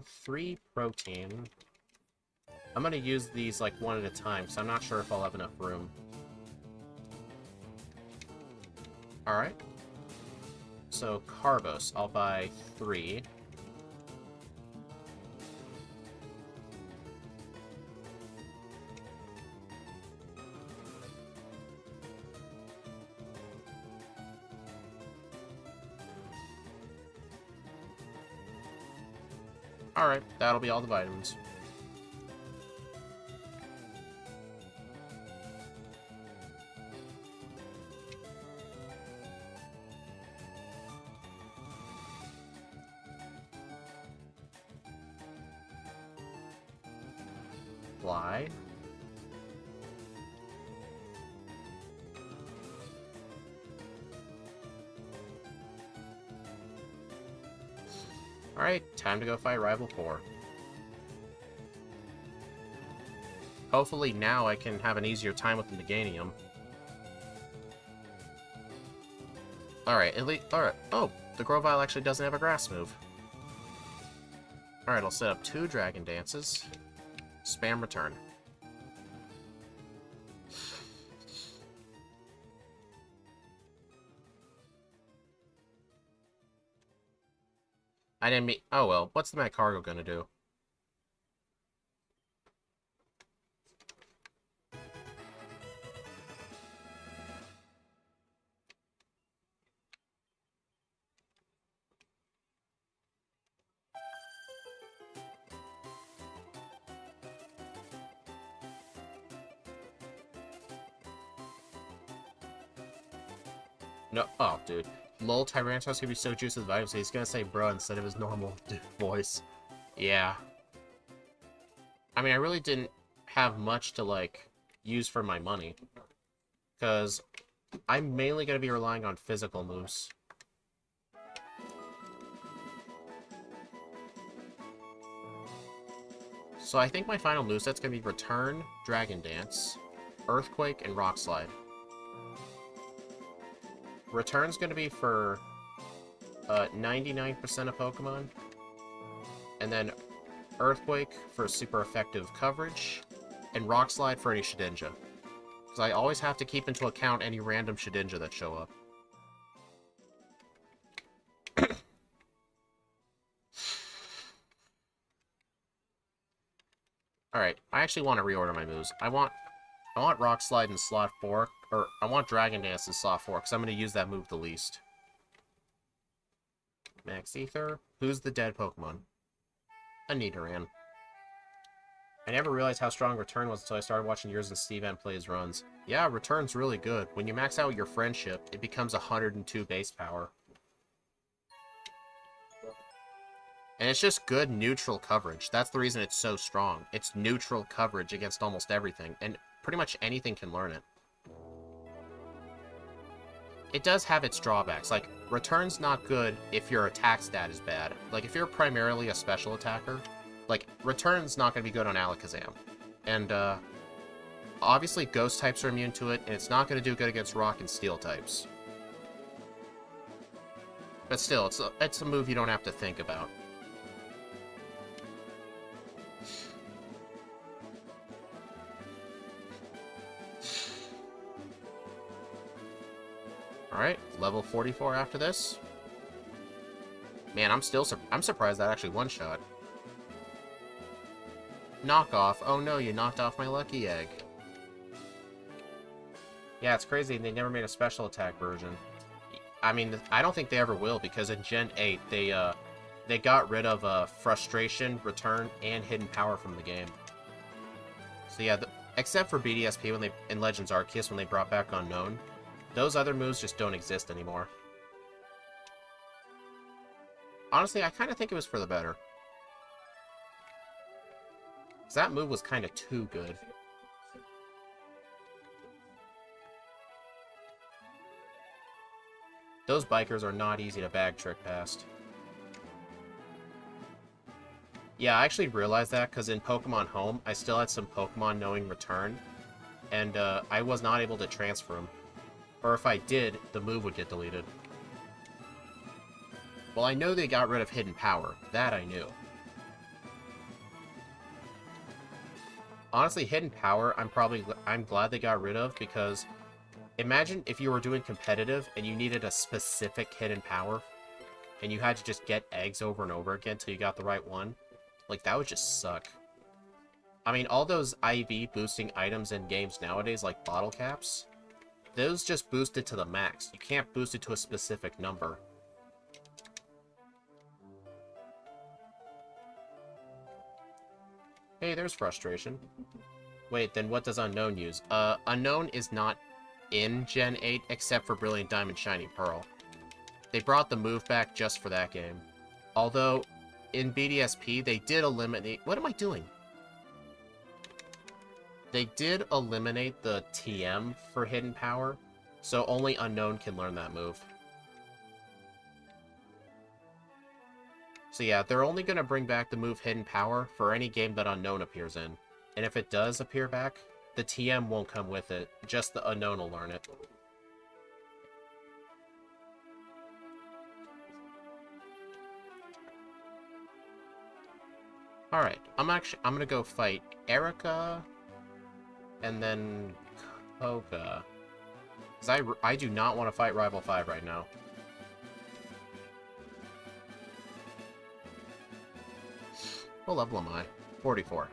Speaker 1: 3 protein. I'm gonna use these like one at a time, so I'm not sure if I'll have enough room. Alright. So, Carbos, I'll buy 3. Alright, that'll be all the vitamins. Fly. Alright, time to go fight Rival 4. Hopefully now I can have an easier time with the Meganium. Alright, at least... Alright. Oh, the Grovyle actually doesn't have a grass move. Alright, I'll set up 2 Dragon Dances. Spam return. I didn't mean... Oh, well. What's the Mad Cargo gonna do? No. Oh, dude. Lol, Tyrannosaurus gonna be so juiced with vibes, so he's gonna say bruh instead of his normal voice. Yeah. I mean, I really didn't have much to, like, use for my money. Because I'm mainly gonna be relying on physical moves. So I think my final moveset's gonna be Return, Dragon Dance, Earthquake, and Rock Slide. Return's gonna be for 99% of Pokemon. And then Earthquake for super effective coverage, and Rock Slide for any Shedinja. Because I always have to keep into account any random Shedinja that show up. Alright, I actually want to reorder my moves. I want Rock Slide in slot 4, or I want Dragon Dance in slot 4, because I'm going to use that move the least. Max Ether. Who's the dead Pokemon? A Nidoran. I never realized how strong Return was until I started watching yours and Steve M play his runs. Yeah, Return's really good. When you max out your friendship, it becomes 102 base power. And it's just good neutral coverage. That's the reason it's so strong. It's neutral coverage against almost everything, and pretty much anything can learn it. It does have its drawbacks. Like, Return's not good if your attack stat is bad. Like, if you're primarily a special attacker, like, Return's not going to be good on Alakazam. And, obviously Ghost types are immune to it, and it's not going to do good against Rock and Steel types. But still, it's a move you don't have to think about. Alright, level 44 after this. Man, I'm surprised that actually one-shot. Knockoff. Oh no, you knocked off my lucky egg. Yeah, it's crazy, they never made a special attack version. I mean, I don't think they ever will, because in Gen 8, they got rid of Frustration, Return, and Hidden Power from the game. So yeah, except for BDSP in Legends Arceus when they brought back Unknown, those other moves just don't exist anymore. Honestly, I kind of think it was for the better. Because that move was kind of too good. Those bikers are not easy to bag trick past. Yeah, I actually realized that because in Pokemon Home, I still had some Pokemon knowing Return, and I was not able to transfer them. Or if I did, the move would get deleted. Well, I know they got rid of Hidden Power. That I knew. Honestly, Hidden Power, I'm glad they got rid of, because imagine if you were doing competitive and you needed a specific Hidden Power, and you had to just get eggs over and over again till you got the right one. Like, that would just suck. I mean, all those IV boosting items in games nowadays, like bottle caps, those just boost it to the max. You can't boost it to a specific number. Hey, there's Frustration. Wait, then what does Unknown use? Unknown is not in Gen 8 except for Brilliant Diamond Shiny Pearl. They brought the move back just for that game. Although, in BDSP, they did eliminate... What am I doing? They did eliminate the TM for Hidden Power, so only Unknown can learn that move. So yeah, they're only going to bring back the move Hidden Power for any game that Unknown appears in. And if it does appear back, the TM won't come with it, just the Unknown will learn it. Alright, I'm gonna go fight Erica, and then Koga. Because I do not want to fight Rival 5 right now. What level am I? 44.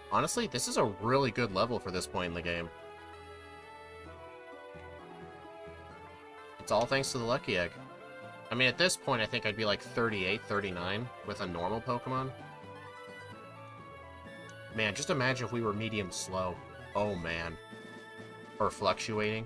Speaker 1: Honestly, this is a really good level for this point in the game. It's all thanks to the Lucky Egg. I mean, at this point, I think I'd be like 38, 39 with a normal Pokemon. Man, just imagine if we were medium slow. Oh, man. Or fluctuating.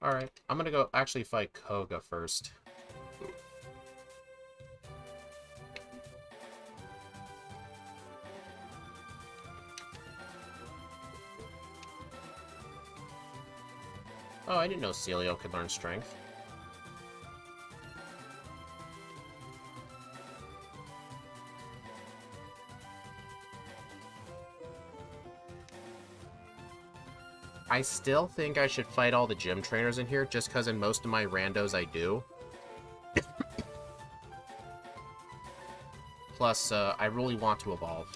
Speaker 1: Alright, I'm gonna go actually fight Koga first. Oh, I didn't know Celio could learn Strength. I still think I should fight all the gym trainers in here, just because in most of my randos I do. Plus, I really want to evolve.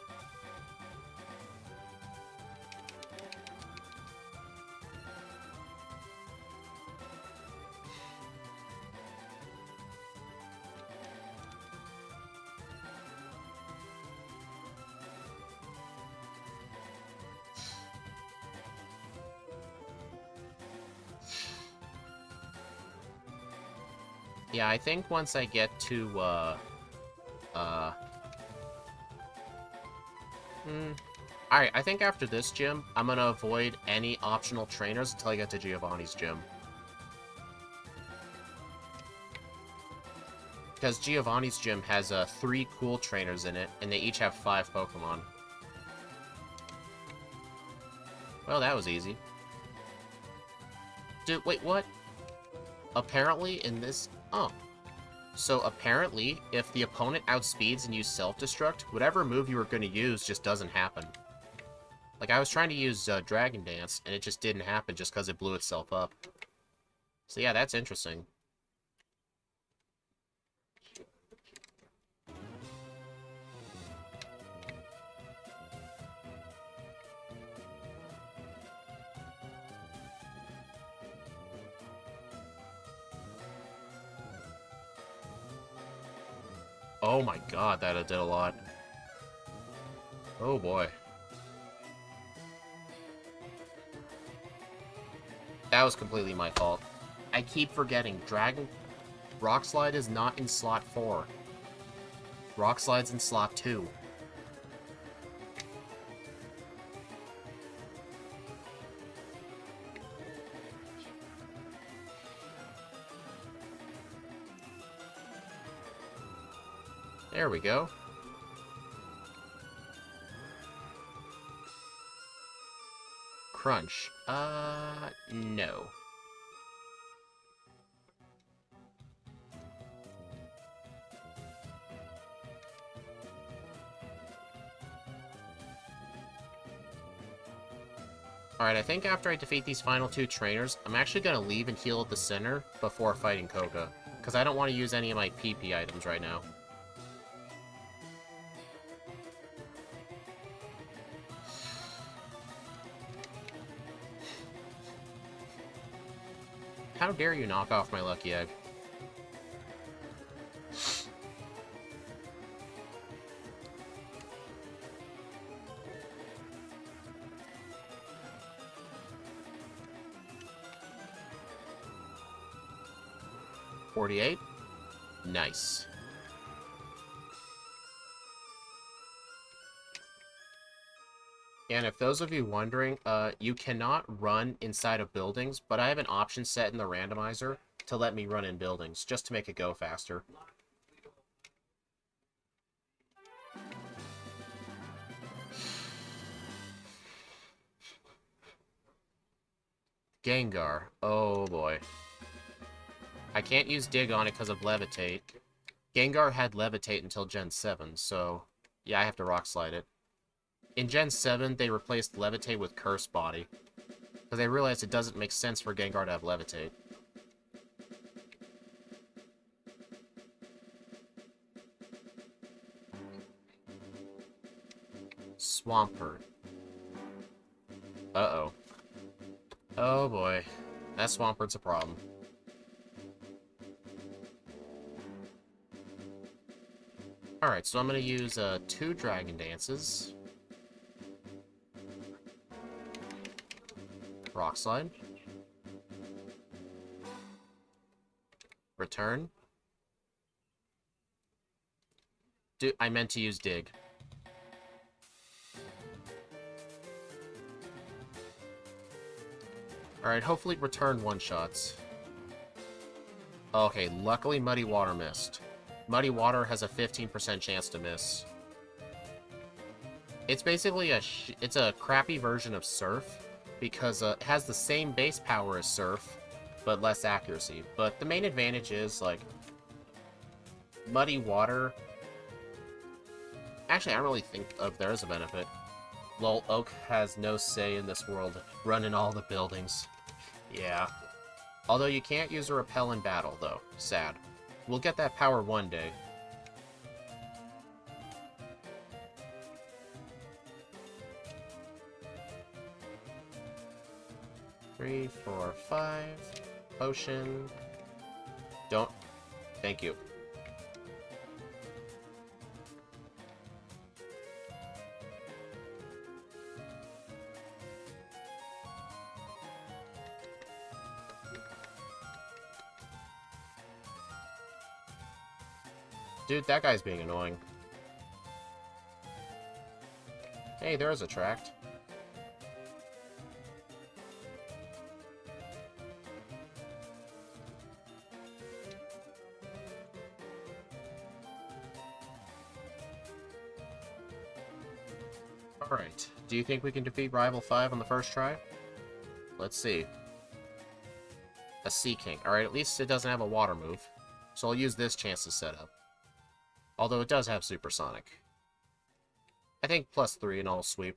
Speaker 1: Yeah, I think once I get to, Alright, I think after this gym, I'm gonna avoid any optional trainers until I get to Giovanni's gym. Because Giovanni's gym has, 3 cool trainers in it, and they each have 5 Pokemon. Well, that was easy. Dude, wait, what? Apparently, in this... Oh. So, apparently, if the opponent outspeeds and you self-destruct, whatever move you were going to use just doesn't happen. Like, I was trying to use Dragon Dance, and it just didn't happen just because it blew itself up. So yeah, that's interesting. Oh my god, that did a lot. Oh boy. That was completely my fault. I keep forgetting, Rock Slide is not in slot 4. Rock Slide's in slot 2. There we go. Crunch. No. Alright, I think after I defeat these final 2 trainers, I'm actually going to leave and heal at the center before fighting Koga, because I don't want to use any of my PP items right now. How dare you knock off my Lucky Egg? $48. Nice. And if those of you wondering, you cannot run inside of buildings, but I have an option set in the randomizer to let me run in buildings, just to make it go faster. Gengar. Oh boy. I can't use Dig on it because of Levitate. Gengar had Levitate until Gen 7, so yeah, I have to Rock Slide it. In Gen 7, they replaced Levitate with Curse Body, because they realized it doesn't make sense for Gengar to have Levitate. Swampert. Uh-oh. Oh boy. That Swampert's a problem. Alright, so I'm gonna use 2 Dragon Dances. Rock Slide. Return. I meant to use Dig. Alright, hopefully return one-shots. Okay, luckily Muddy Water missed. Muddy Water has a 15% chance to miss. It's basically it's a crappy version of Surf, because it has the same base power as Surf, but less accuracy. But the main advantage is, like, Muddy Water... Actually, I don't really think there's a benefit. Lol, Oak has no say in this world, running all the buildings. Yeah. Although you can't use a Repel in battle, though. Sad. We'll get that power one day. Three, 4, 5. Potion. Don't. Thank you. Dude, that guy's being annoying. Hey, there's a tract. Alright, do you think we can defeat Rival 5 on the first try? Let's see. A Sea King. Alright, at least it doesn't have a water move. So I'll use this chance to set up. Although it does have Supersonic. I think +3 and I'll sweep.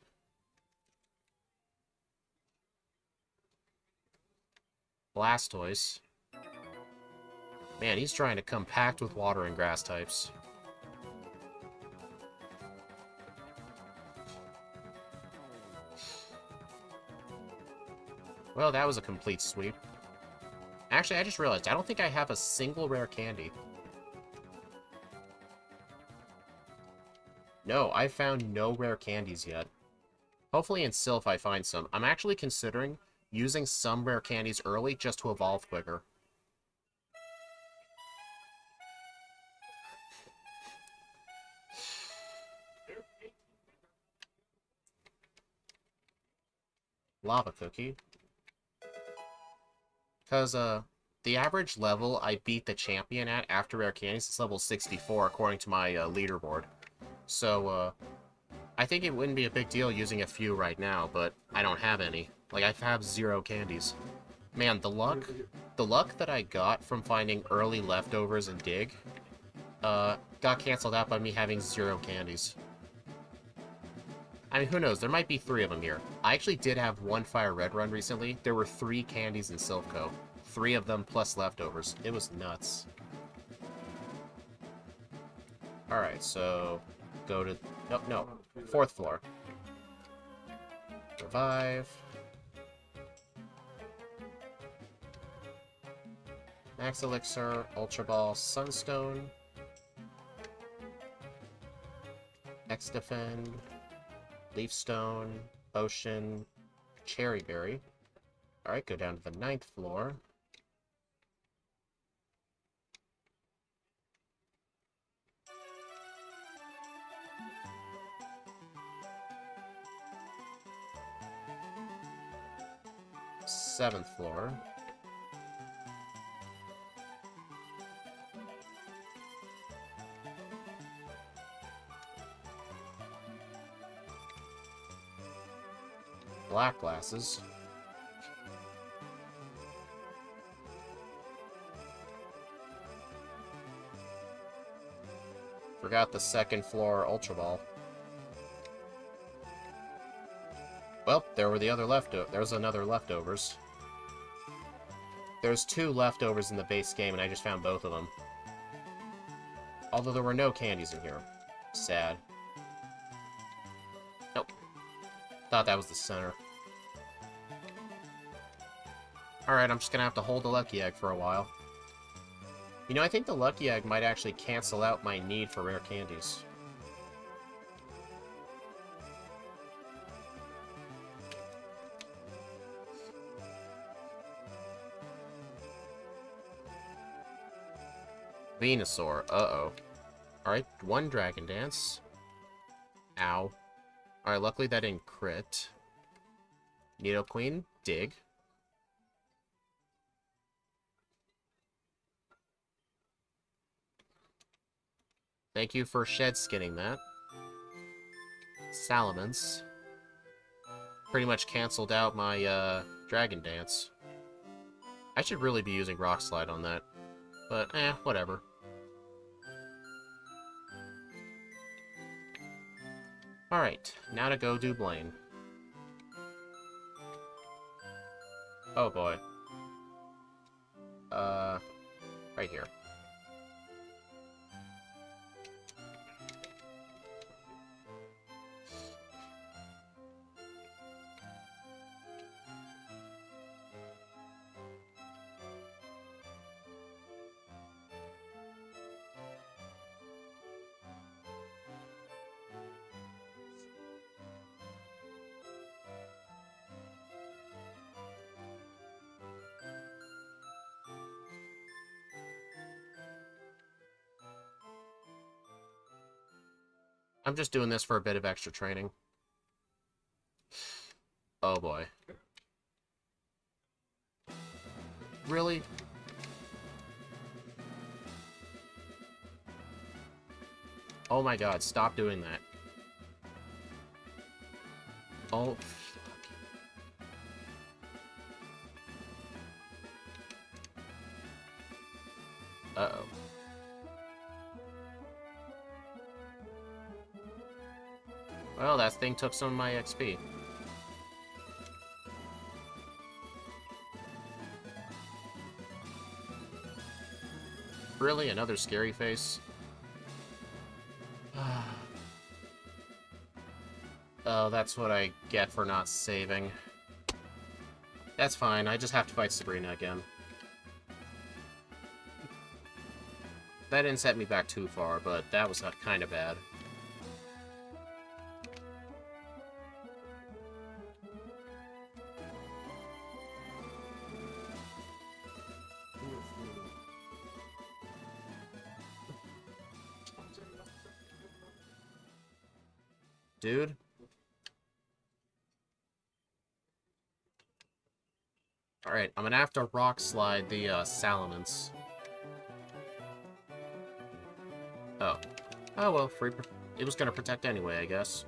Speaker 1: Blastoise. Man, he's trying to come packed with water and grass types. Well, that was a complete sweep. Actually, I just realized, I don't think I have a single rare candy. No, I found no rare candies yet. Hopefully in Sylph I find some. I'm actually considering using some rare candies early just to evolve quicker. Lava Cookie. Because, the average level I beat the champion at after rare candies is level 64 according to my leaderboard. So, I think it wouldn't be a big deal using a few right now, but I don't have any. Like, I have 0 candies. Man, the luck that I got from finding early leftovers in Dig, got canceled out by me having 0 candies. I mean, who knows? There might be 3 of them here. I actually did have one Firered run recently. There were 3 candies in Silph. 3 of them plus leftovers. It was nuts. Alright, so... Go to... No. 4th floor. Revive. Max Elixir, Ultra Ball, Sunstone. X-Defend. Leaf Stone. Ocean. Cherry Berry. Alright, go down to the 9th floor. Seventh floor. Black glasses. Forgot the 2nd floor Ultra Ball. Well, there were the other there's another leftovers. There's 2 leftovers in the base game, and I just found both of them. Although there were no candies in here. Sad. No, Thought that was the center. Alright, I'm just gonna have to hold the Lucky Egg for a while. You know, I think the Lucky Egg might actually cancel out my need for rare candies. Venusaur, uh-oh. Alright, one Dragon Dance. Ow. Alright, luckily that didn't crit. Nidoqueen, dig. Thank you for shed skinning that. Salamence. Pretty much canceled out my, Dragon Dance. I should really be using Rock Slide on that. But, whatever. Alright, now to go do Blaine. Oh boy. Right here. I'm just doing this for a bit of extra training. Oh boy. Really? Oh my god, stop doing that. Oh, fuck. Uh-oh. Well, that thing took some of my XP. Really? Another scary face? Oh, that's what I get for not saving. That's fine, I just have to fight Sabrina again. That didn't set me back too far, but that was kind of bad. Dude? Alright, I'm gonna have to Rock Slide the, Salamence. Oh. Oh well, it was gonna protect anyway, I guess.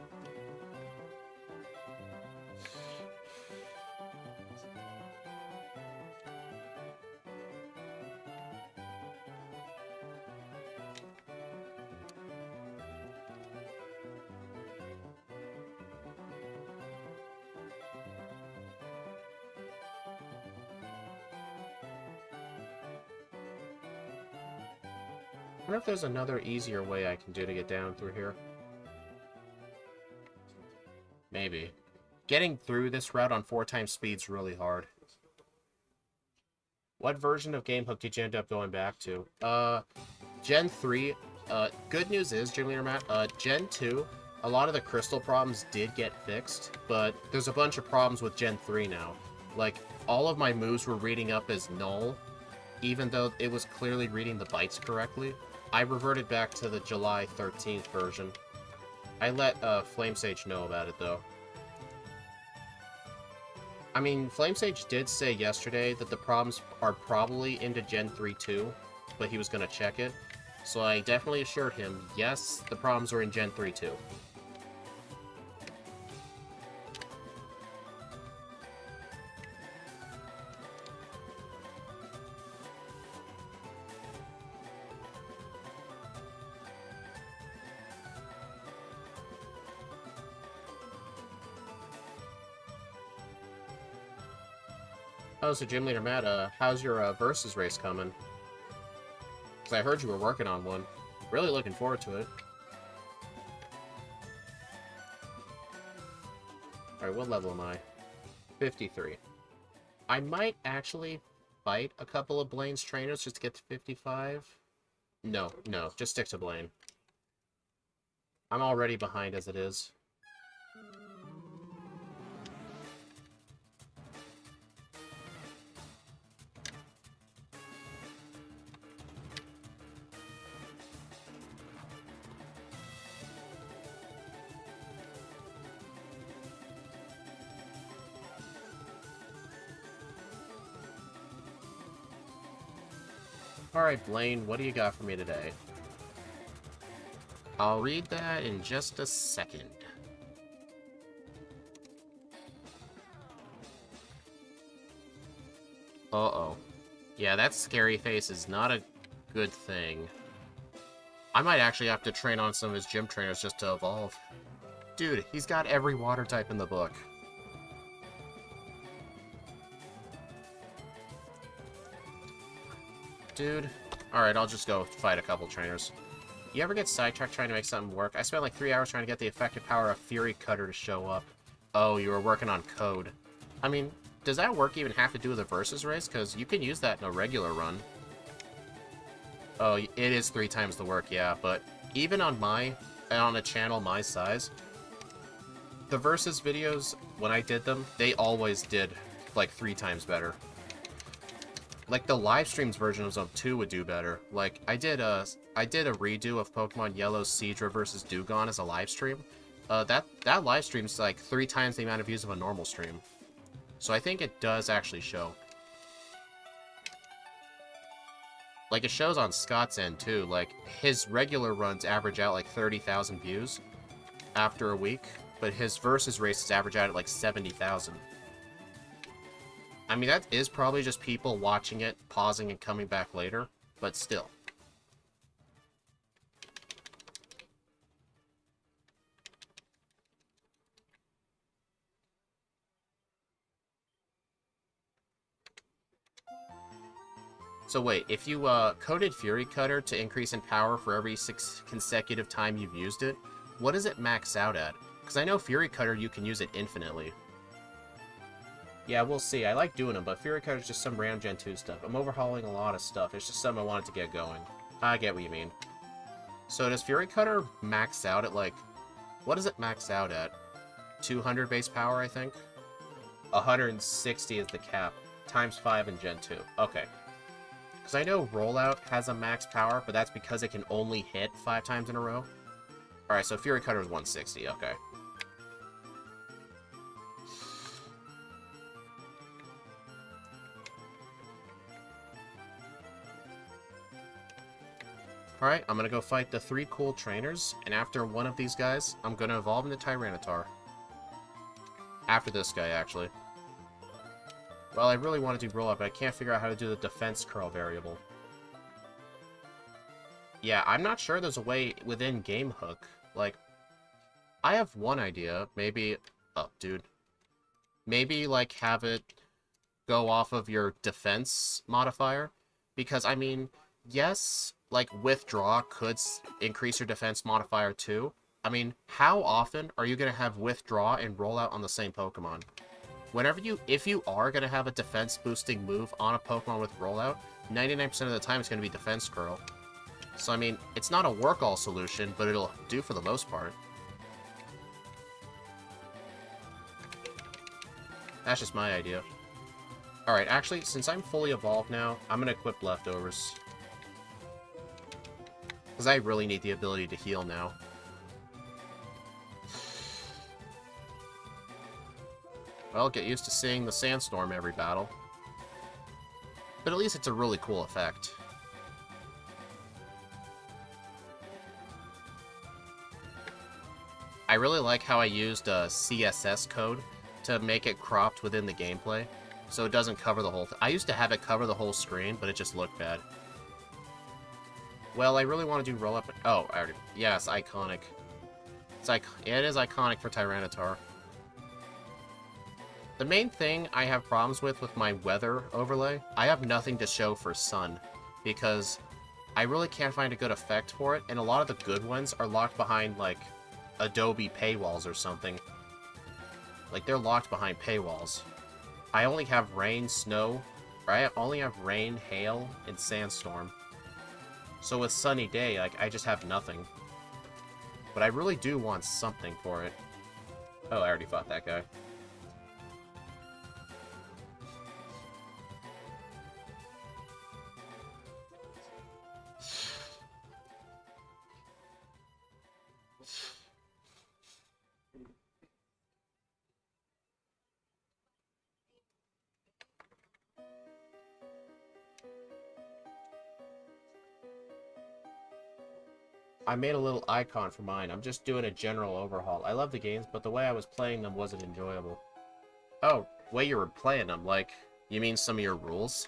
Speaker 1: I wonder if there's another easier way I can do to get down through here. Maybe. Getting through this route on 4x speed's really hard. What version of GameHook did you end up going back to? Gen 3. Good news is, Gym Leader Matt, Gen 2, a lot of the crystal problems did get fixed, but there's a bunch of problems with Gen 3 now. Like, all of my moves were reading up as null, even though it was clearly reading the bytes correctly. I reverted back to the July 13th version. I let Flamesage know about it, though. I mean, Flamesage did say yesterday that the problems are probably into Gen 3 too, but he was going to check it. So I definitely assured him, yes, the problems are in Gen 3 too. Oh, so Gym Leader Matt, how's your versus race coming? Because I heard you were working on one. Really looking forward to it. Alright, what level am I? 53. I might actually fight a couple of Blaine's trainers just to get to 55. No, just stick to Blaine. I'm already behind as it is. Alright, Blaine, what do you got for me today? I'll read that in just a second. Uh-oh. Yeah, that scary face is not a good thing. I might actually have to train on some of his gym trainers just to evolve. Dude, he's got every water type in the book. Dude. Alright, I'll just go fight a couple trainers. You ever get sidetracked trying to make something work? I spent like 3 hours trying to get the effective power of Fury Cutter to show up. Oh, you were working on code. I mean, does that work even have to do with a versus race? Because you can use that in a regular run. Oh, it is 3 times the work, yeah, but even on a channel my size, the versus videos, when I did them, they always did like 3 times better. Like, the live streams versions of 2 would do better. Like, I did a redo of Pokemon Yellow's Seadra versus Dewgong as a live stream. That live stream's like 3 times the amount of views of a normal stream. So I think it does actually show. Like, it shows on Scott's end, too. Like, his regular runs average out like 30,000 views after a week, but his versus races average out at like 70,000. I mean, that is probably just people watching it, pausing, and coming back later, but still. So wait, if you coded Fury Cutter to increase in power for every 6 consecutive time you've used it, what does it max out at? Because I know Fury Cutter, you can use it infinitely. Yeah, we'll see. I like doing them, but Fury Cutter is just some random Gen 2 stuff. I'm overhauling a lot of stuff. It's just something I wanted to get going. I get what you mean. So does Fury Cutter max out at, like... What does it max out at? 200 base power, I think? 160 is the cap. Times 5 in Gen 2. Okay. Because I know Rollout has a max power, but that's because it can only hit 5 times in a row. Alright, so Fury Cutter is 160. Okay. Alright, I'm gonna go fight the 3 cool trainers, and after one of these guys, I'm gonna evolve into Tyranitar. After this guy, actually. Well, I really want to do roll-up, but I can't figure out how to do the defense curl variable. Yeah, I'm not sure there's a way within Game Hook. Like, I have one idea. Maybe... Oh, dude. Maybe, like, have it go off of your defense modifier. Because, I mean, yes, like, Withdraw could increase your defense modifier too. I mean, how often are you going to have Withdraw and Rollout on the same Pokemon? If you are going to have a defense-boosting move on a Pokemon with Rollout, 99% of the time it's going to be Defense Curl. So, I mean, it's not a work-all solution, but it'll do for the most part. That's just my idea. Alright, actually, since I'm fully evolved now, I'm going to equip Leftovers. Because I really need the ability to heal now. Well, get used to seeing the Sandstorm every battle. But at least it's a really cool effect. I really like how I used a CSS code to make it cropped within the gameplay, so it doesn't cover the whole I used to have it cover the whole screen, but it just looked bad. Well, I really want to do roll-up... Oh, I already... Yes, iconic. It is iconic for Tyranitar. The main thing I have problems with my weather overlay, I have nothing to show for sun, because I really can't find a good effect for it, and a lot of the good ones are locked behind, like, Adobe paywalls or something. Like, they're locked behind paywalls. I only have rain, snow, or I only have rain, hail, and sandstorm. So with sunny day, like, I just have nothing. But I really do want something for it. Oh, I already fought that guy. I made a little icon for mine. I'm just doing a general overhaul. I love the games, but the way I was playing them wasn't enjoyable. Oh, way you were playing them, like, you mean some of your rules?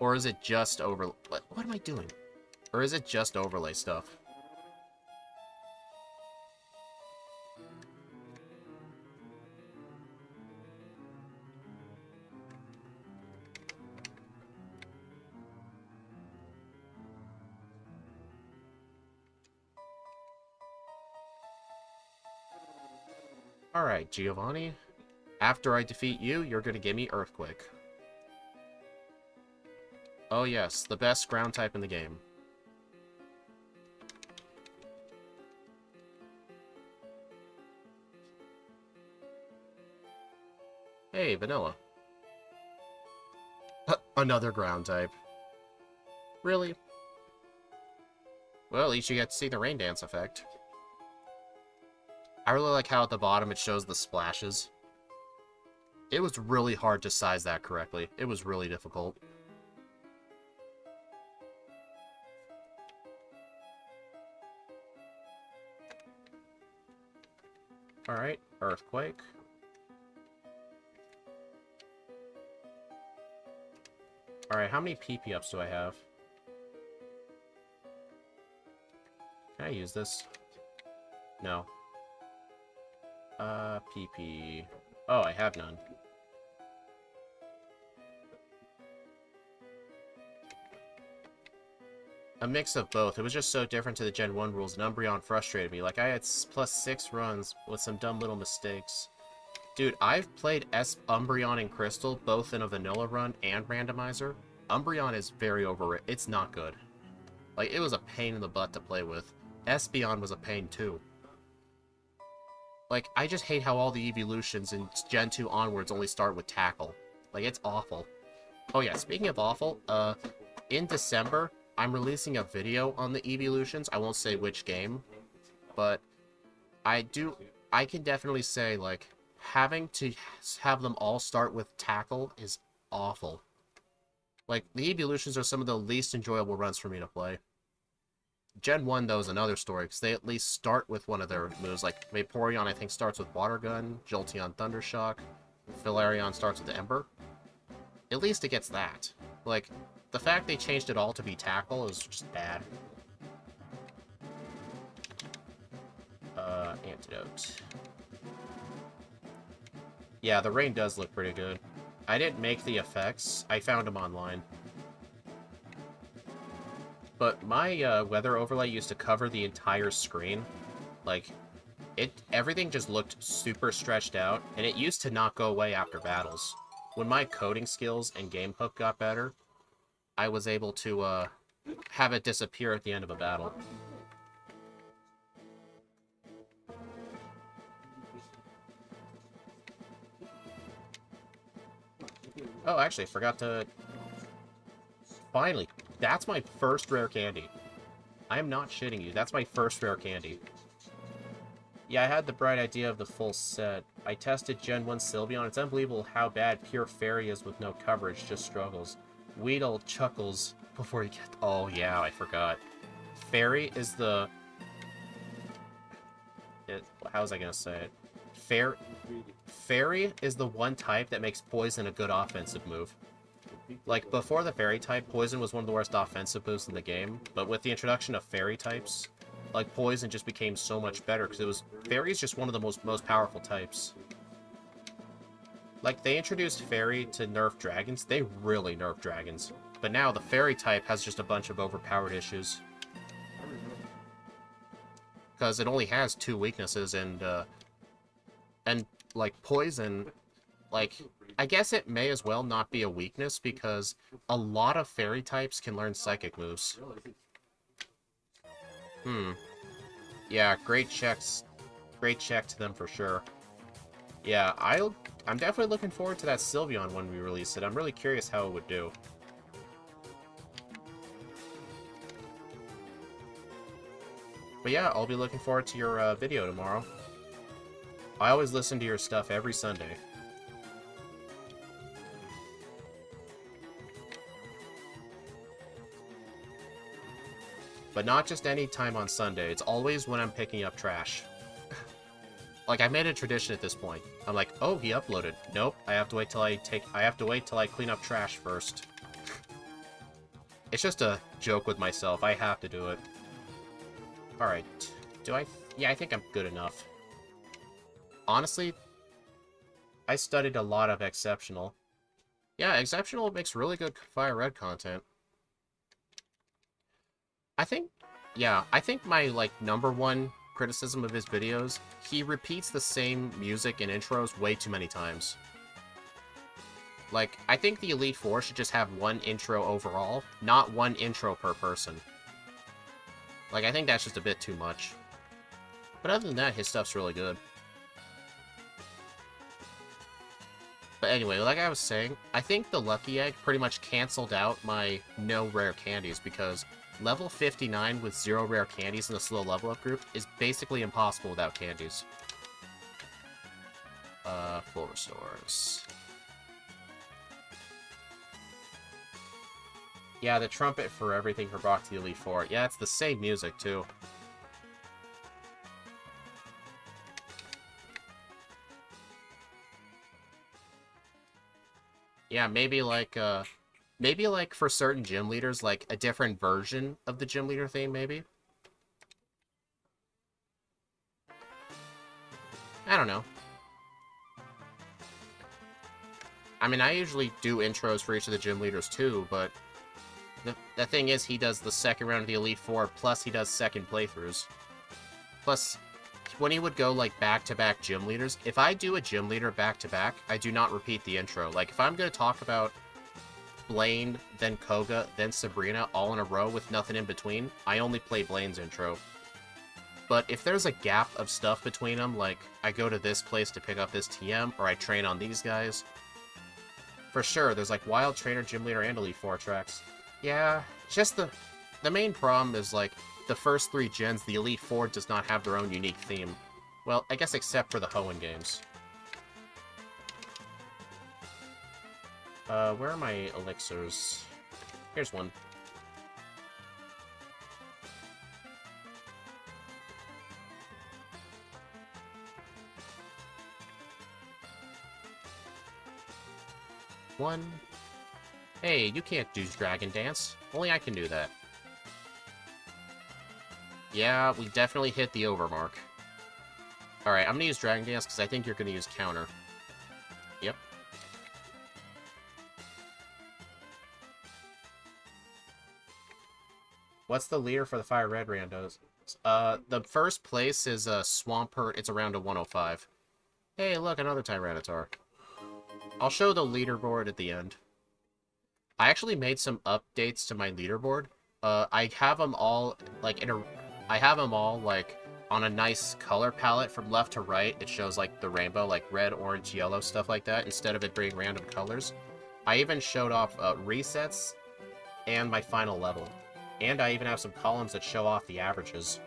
Speaker 1: Or is it just what am I doing? Or is it just overlay stuff? Alright, Giovanni. After I defeat you, you're gonna give me Earthquake. Oh yes, the best ground type in the game. Hey, Vanilla. Another ground type. Really? Well, at least you get to see the rain dance effect. I really like how at the bottom it shows the splashes. It was really hard to size that correctly. It was really difficult. Alright, Earthquake. Alright, how many PP ups do I have? Can I use this? No. PP. Oh, I have none. A mix of both. It was just so different to the Gen 1 rules, and Umbreon frustrated me. Like, I had +6 runs with some dumb little mistakes. Dude, I've played Umbreon and Crystal, both in a vanilla run and randomizer. Umbreon is very overrated. It's not good. Like, it was a pain in the butt to play with. Espeon was a pain, too. Like, I just hate how all the evolutions in Gen 2 onwards only start with Tackle. Like, it's awful. Oh yeah, speaking of awful, in December, I'm releasing a video on the evolutions. I won't say which game, but I can definitely say, like, having to have them all start with Tackle is awful. Like, the evolutions are some of the least enjoyable runs for me to play. Gen 1, though, is another story, because they at least start with one of their moves. Like, Vaporeon, I think, starts with Water Gun, Jolteon Thundershock, Flareon starts with Ember. At least it gets that. Like, the fact they changed it all to be Tackle is just bad. Antidote. Yeah, the rain does look pretty good. I didn't make the effects. I found them online. But my weather overlay used to cover the entire screen. Like, everything just looked super stretched out, and it used to not go away after battles. When my coding skills and game hook got better, I was able to have it disappear at the end of a battle. Oh, actually, I forgot to... Finally, that's my first rare candy. I am not shitting you. That's my first rare candy. Yeah, I had the bright idea of the full set. I tested Gen 1 Sylveon. It's unbelievable how bad pure Fairy is with no coverage, just struggles. Weedle chuckles before you get... Oh, yeah, I forgot. Fairy is the... How was I going to say it? Fairy is the one type that makes Poison a good offensive move. Like, before the Fairy type, Poison was one of the worst offensive moves in the game, but with the introduction of Fairy types, like, Poison just became so much better, because Fairy is just one of the most powerful types. Like, they introduced Fairy to nerf dragons. They really nerfed dragons. But now the Fairy type has just a bunch of overpowered issues. because it only has 2 weaknesses, and like poison, like I guess it may as well not be a weakness because a lot of fairy types can learn psychic moves. Yeah, great checks. Great check to them for sure. Yeah, I'm definitely looking forward to that Sylveon when we release it. I'm really curious how it would do. But yeah, I'll be looking forward to your video tomorrow. I always listen to your stuff every Sunday. But not just any time on Sunday. It's always when I'm picking up trash. Like, I made a tradition at this point. I'm like, oh, he uploaded. Nope, I have to wait till I clean up trash first. It's just a joke with myself. I have to do it. Alright. Yeah, I think I'm good enough. Honestly, I studied a lot of Exceptional. Yeah, Exceptional makes really good Firered content. I think my, like, #1 criticism of his videos, he repeats the same music and intros way too many times. Like, I think the Elite Four should just have 1 intro overall, not 1 intro per person. Like, I think that's just a bit too much. But other than that, his stuff's really good. But anyway, like I was saying, I think the Lucky Egg pretty much canceled out my no rare candies because level 59 with 0 rare candies in a slow level up group is basically impossible without candies. Full restores. Yeah, the trumpet for everything for Brock to the Elite Four. Yeah, it's the same music, too. Yeah, maybe like for certain gym leaders, like a different version of the gym leader theme, maybe? I don't know. I mean, I usually do intros for each of the gym leaders too, but the thing is, he does the second round of the Elite Four, plus he does second playthroughs. Plus, when he would go, like, back-to-back gym leaders, if I do a gym leader back-to-back, I do not repeat the intro. Like, if I'm going to talk about Blaine, then Koga, then Sabrina, all in a row with nothing in between, I only play Blaine's intro. But if there's a gap of stuff between them, like, I go to this place to pick up this TM, or I train on these guys, for sure, there's, like, Wild Trainer, Gym Leader, and Elite Four tracks. Yeah, just the main problem is, like, the first 3 gens, the Elite Four does not have their own unique theme. Well, I guess except for the Hoenn games. Where are my elixirs? Here's one. One. Hey, you can't do Dragon Dance. Only I can do that. Yeah, we definitely hit the over mark. Alright, I'm gonna use Dragon Dance because I think you're gonna use Counter. Yep. What's the leader for the Firered randos? The first place is Swampert. It's around a 105. Hey, look, another Tyranitar. I'll show the leaderboard at the end. I actually made some updates to my leaderboard. I have them all, like, on a nice color palette from left to right. It shows, like, the rainbow, like red, orange, yellow, stuff like that, instead of it being random colors. I even showed off resets and my final level. And I even have some columns that show off the averages.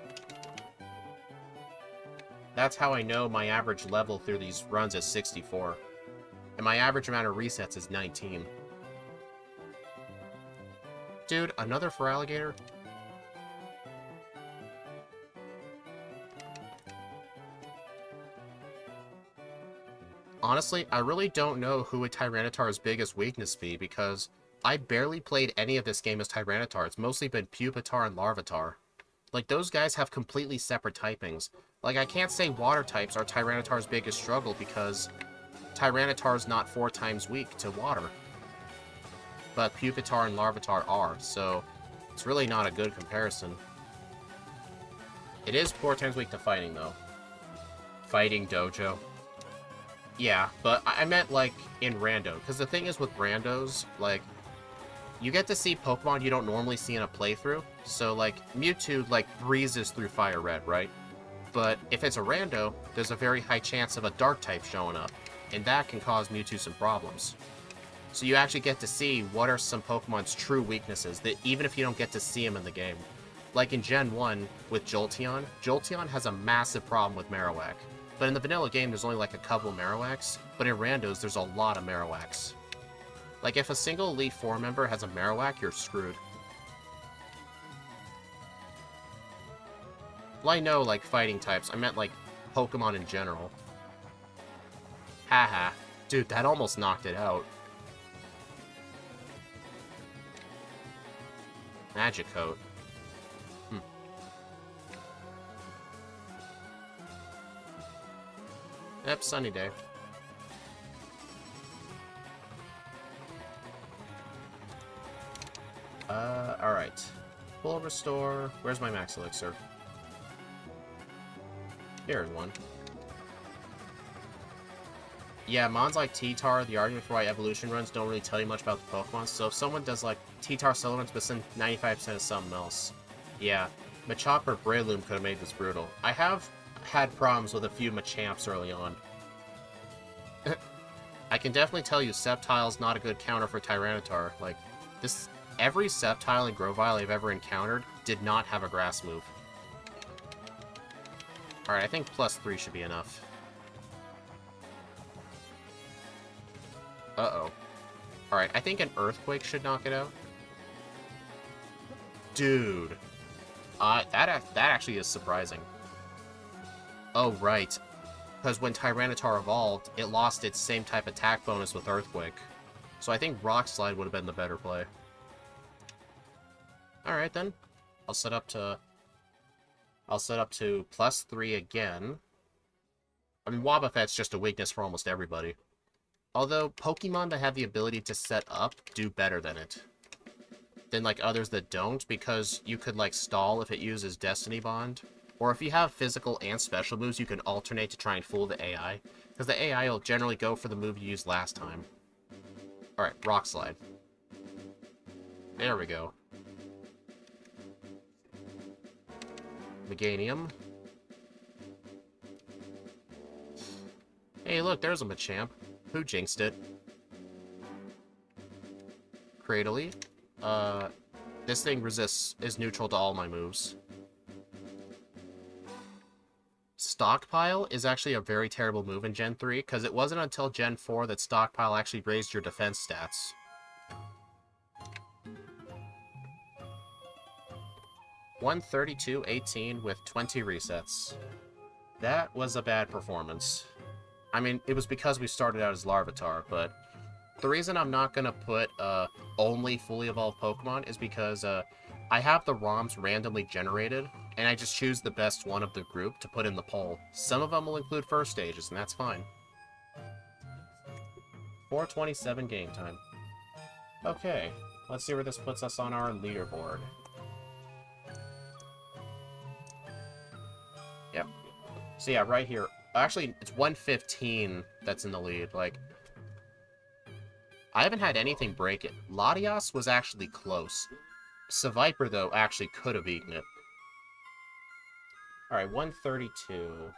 Speaker 1: That's how I know my average level through these runs is 64. And my average amount of resets is 19. Dude, another Feraligatr? Honestly, I really don't know who a Tyranitar's biggest weakness be, because I barely played any of this game as Tyranitar. It's mostly been Pupitar and Larvitar. Like, those guys have completely separate typings. Like, I can't say water types are Tyranitar's biggest struggle, because Tyranitar's not 4 times weak to water. But Pupitar and Larvitar are, so it's really not a good comparison. It is 4 times weak to fighting, though. Fighting dojo. Yeah, but I meant, like, in rando. Because the thing is with randos, like, you get to see Pokemon you don't normally see in a playthrough. So, like, Mewtwo, like, breezes through Fire-Red, right? But if it's a rando, there's a very high chance of a dark type showing up. And that can cause Mewtwo some problems. So you actually get to see what are some Pokemon's true weaknesses, that even if you don't get to see them in the game. Like in Gen 1 with Jolteon, Jolteon has a massive problem with Marowak. But in the vanilla game, there's only like a couple Marowaks, but in randos, there's a lot of Marowaks. Like if a single Elite Four member has a Marowak, you're screwed. Well, I know, like, fighting types. I meant, like, Pokemon in general. Haha. Dude, that almost knocked it out. Magicoat. Yep, sunny day. Alright. Full restore. Where's my max elixir? Here's one. Yeah, mons like T-Tar, the argument for why evolution runs don't really tell you much about the Pokemon, so if someone does, like, T-Tar solo runs but send 95% of something else. Yeah, Machop or Breloom could have made this brutal. I have had problems with a few Machamps early on. I can definitely tell you Sceptile's not a good counter for Tyranitar. Like, this... Every Sceptile and Grovyle I've ever encountered did not have a grass move. Alright, I think +3 should be enough. Uh-oh. Alright, I think an Earthquake should knock it out. Dude. That actually is surprising. Oh, right. Because when Tyranitar evolved, it lost its same type attack bonus with Earthquake. So I think Rock Slide would have been the better play. Alright then. I'll set up to +3 again. I mean, Wobbuffet's just a weakness for almost everybody. Although, Pokemon that have the ability to set up do better than it. Than, like, others that don't, because you could, like, stall if it uses Destiny Bond. Or if you have physical and special moves, you can alternate to try and fool the AI. Because the AI will generally go for the move you used last time. Alright, Rock Slide. There we go. Meganium. Hey, look, there's a Machamp. Who jinxed it? Cradily. This thing is neutral to all my moves. Stockpile is actually a very terrible move in Gen 3, because it wasn't until Gen 4 that Stockpile actually raised your defense stats. $132.18 with 20 resets. That was a bad performance. I mean, it was because we started out as Larvitar, but the reason I'm not going to put only fully evolved Pokemon is because I have the ROMs randomly generated, and I just choose the best one of the group to put in the poll. Some of them will include first stages, and that's fine. 4:27 game time. Okay, let's see where this puts us on our leaderboard. Yep. So yeah, right here. Actually, it's 115 that's in the lead. Like, I haven't had anything break it. Latias was actually close. Seviper, though, actually could have eaten it. Alright, 132.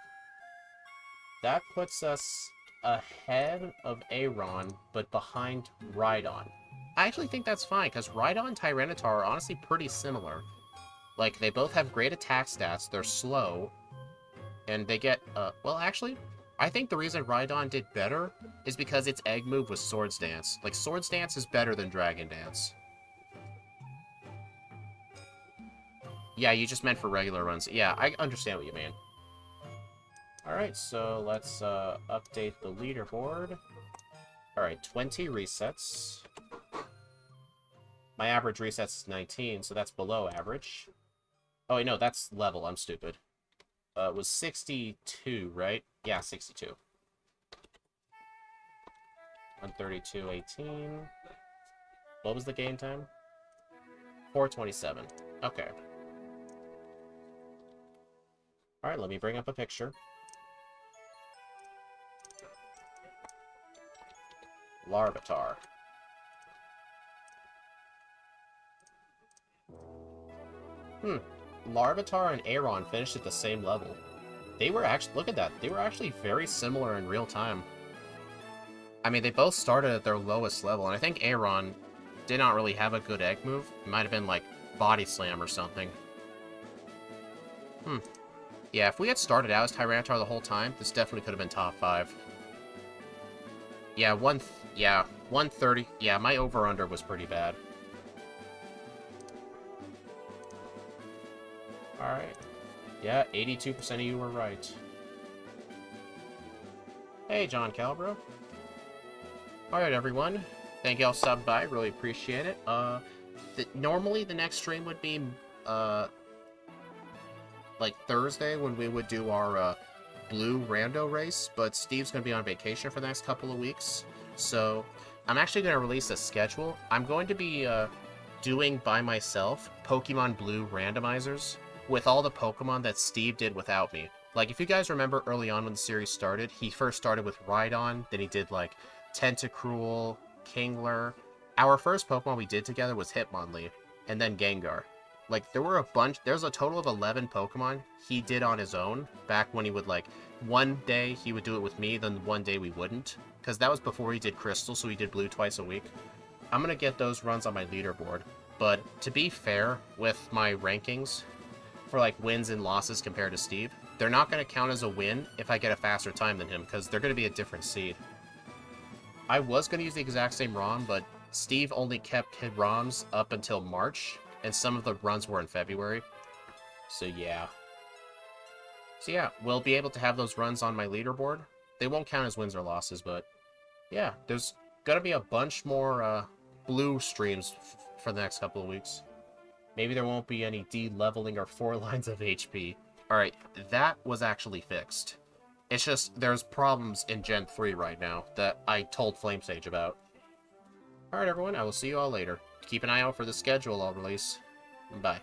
Speaker 1: That puts us ahead of Aron, but behind Rhydon. I actually think that's fine, because Rhydon and Tyranitar are honestly pretty similar. Like, they both have great attack stats, they're slow, and they get, well, actually, I think the reason Rhydon did better is because its egg move was Swords Dance. Like, Swords Dance is better than Dragon Dance. Yeah, you just meant for regular runs. Yeah, I understand what you mean. Alright, so let's update the leaderboard. Alright, 20 resets. My average resets is 19, so that's below average. Oh, wait, no, that's level. I'm stupid. It was 62, right? Yeah, 62. 132.18. What was the game time? 4:27. Okay. Alright, let me bring up a picture. Larvitar. Larvitar and Aron finished at the same level. They were actually, look at that, they were actually very similar in real time. I mean, they both started at their lowest level, and I think Aron did not really have a good egg move. It might have been like Body Slam or something. Yeah, if we had started out as Tyranitar the whole time, this definitely could have been top 5. Yeah, 130. Yeah, my over-under was pretty bad. Alright. Yeah, 82% of you were right. Hey, John Calbro. Alright, everyone. Thank y'all subbed by. Really appreciate it. Normally, the next stream would be, like, Thursday when we would do our, blue rando race, but Steve's going to be on vacation for the next couple of weeks. So, I'm actually going to release a schedule. I'm going to be, doing by myself Pokemon Blue randomizers with all the Pokemon that Steve did without me. Like, if you guys remember early on when the series started, he first started with Rhydon, then he did, like, Tentacruel, Kingler. Our first Pokemon we did together was Hitmonlee, and then Gengar. Like, there were a bunch, there's a total of 11 Pokemon he did on his own, back when he would, like, one day he would do it with me, then one day we wouldn't. Because that was before he did Crystal, so he did Blue twice a week. I'm gonna get those runs on my leaderboard. But, to be fair with my rankings, for, like, wins and losses compared to Steve, they're not gonna count as a win if I get a faster time than him, because they're gonna be a different seed. I was going to use the exact same ROM, but Steve only kept his ROMs up until March, and some of the runs were in February. So yeah. We'll be able to have those runs on my leaderboard. They won't count as wins or losses, but yeah, there's going to be a bunch more blue streams for the next couple of weeks. Maybe there won't be any de-leveling or 4 lines of HP. Alright, that was actually fixed. It's just, there's problems in Gen 3 right now that I told Flamesage about. Alright everyone, I will see you all later. Keep an eye out for the schedule I'll release. Bye.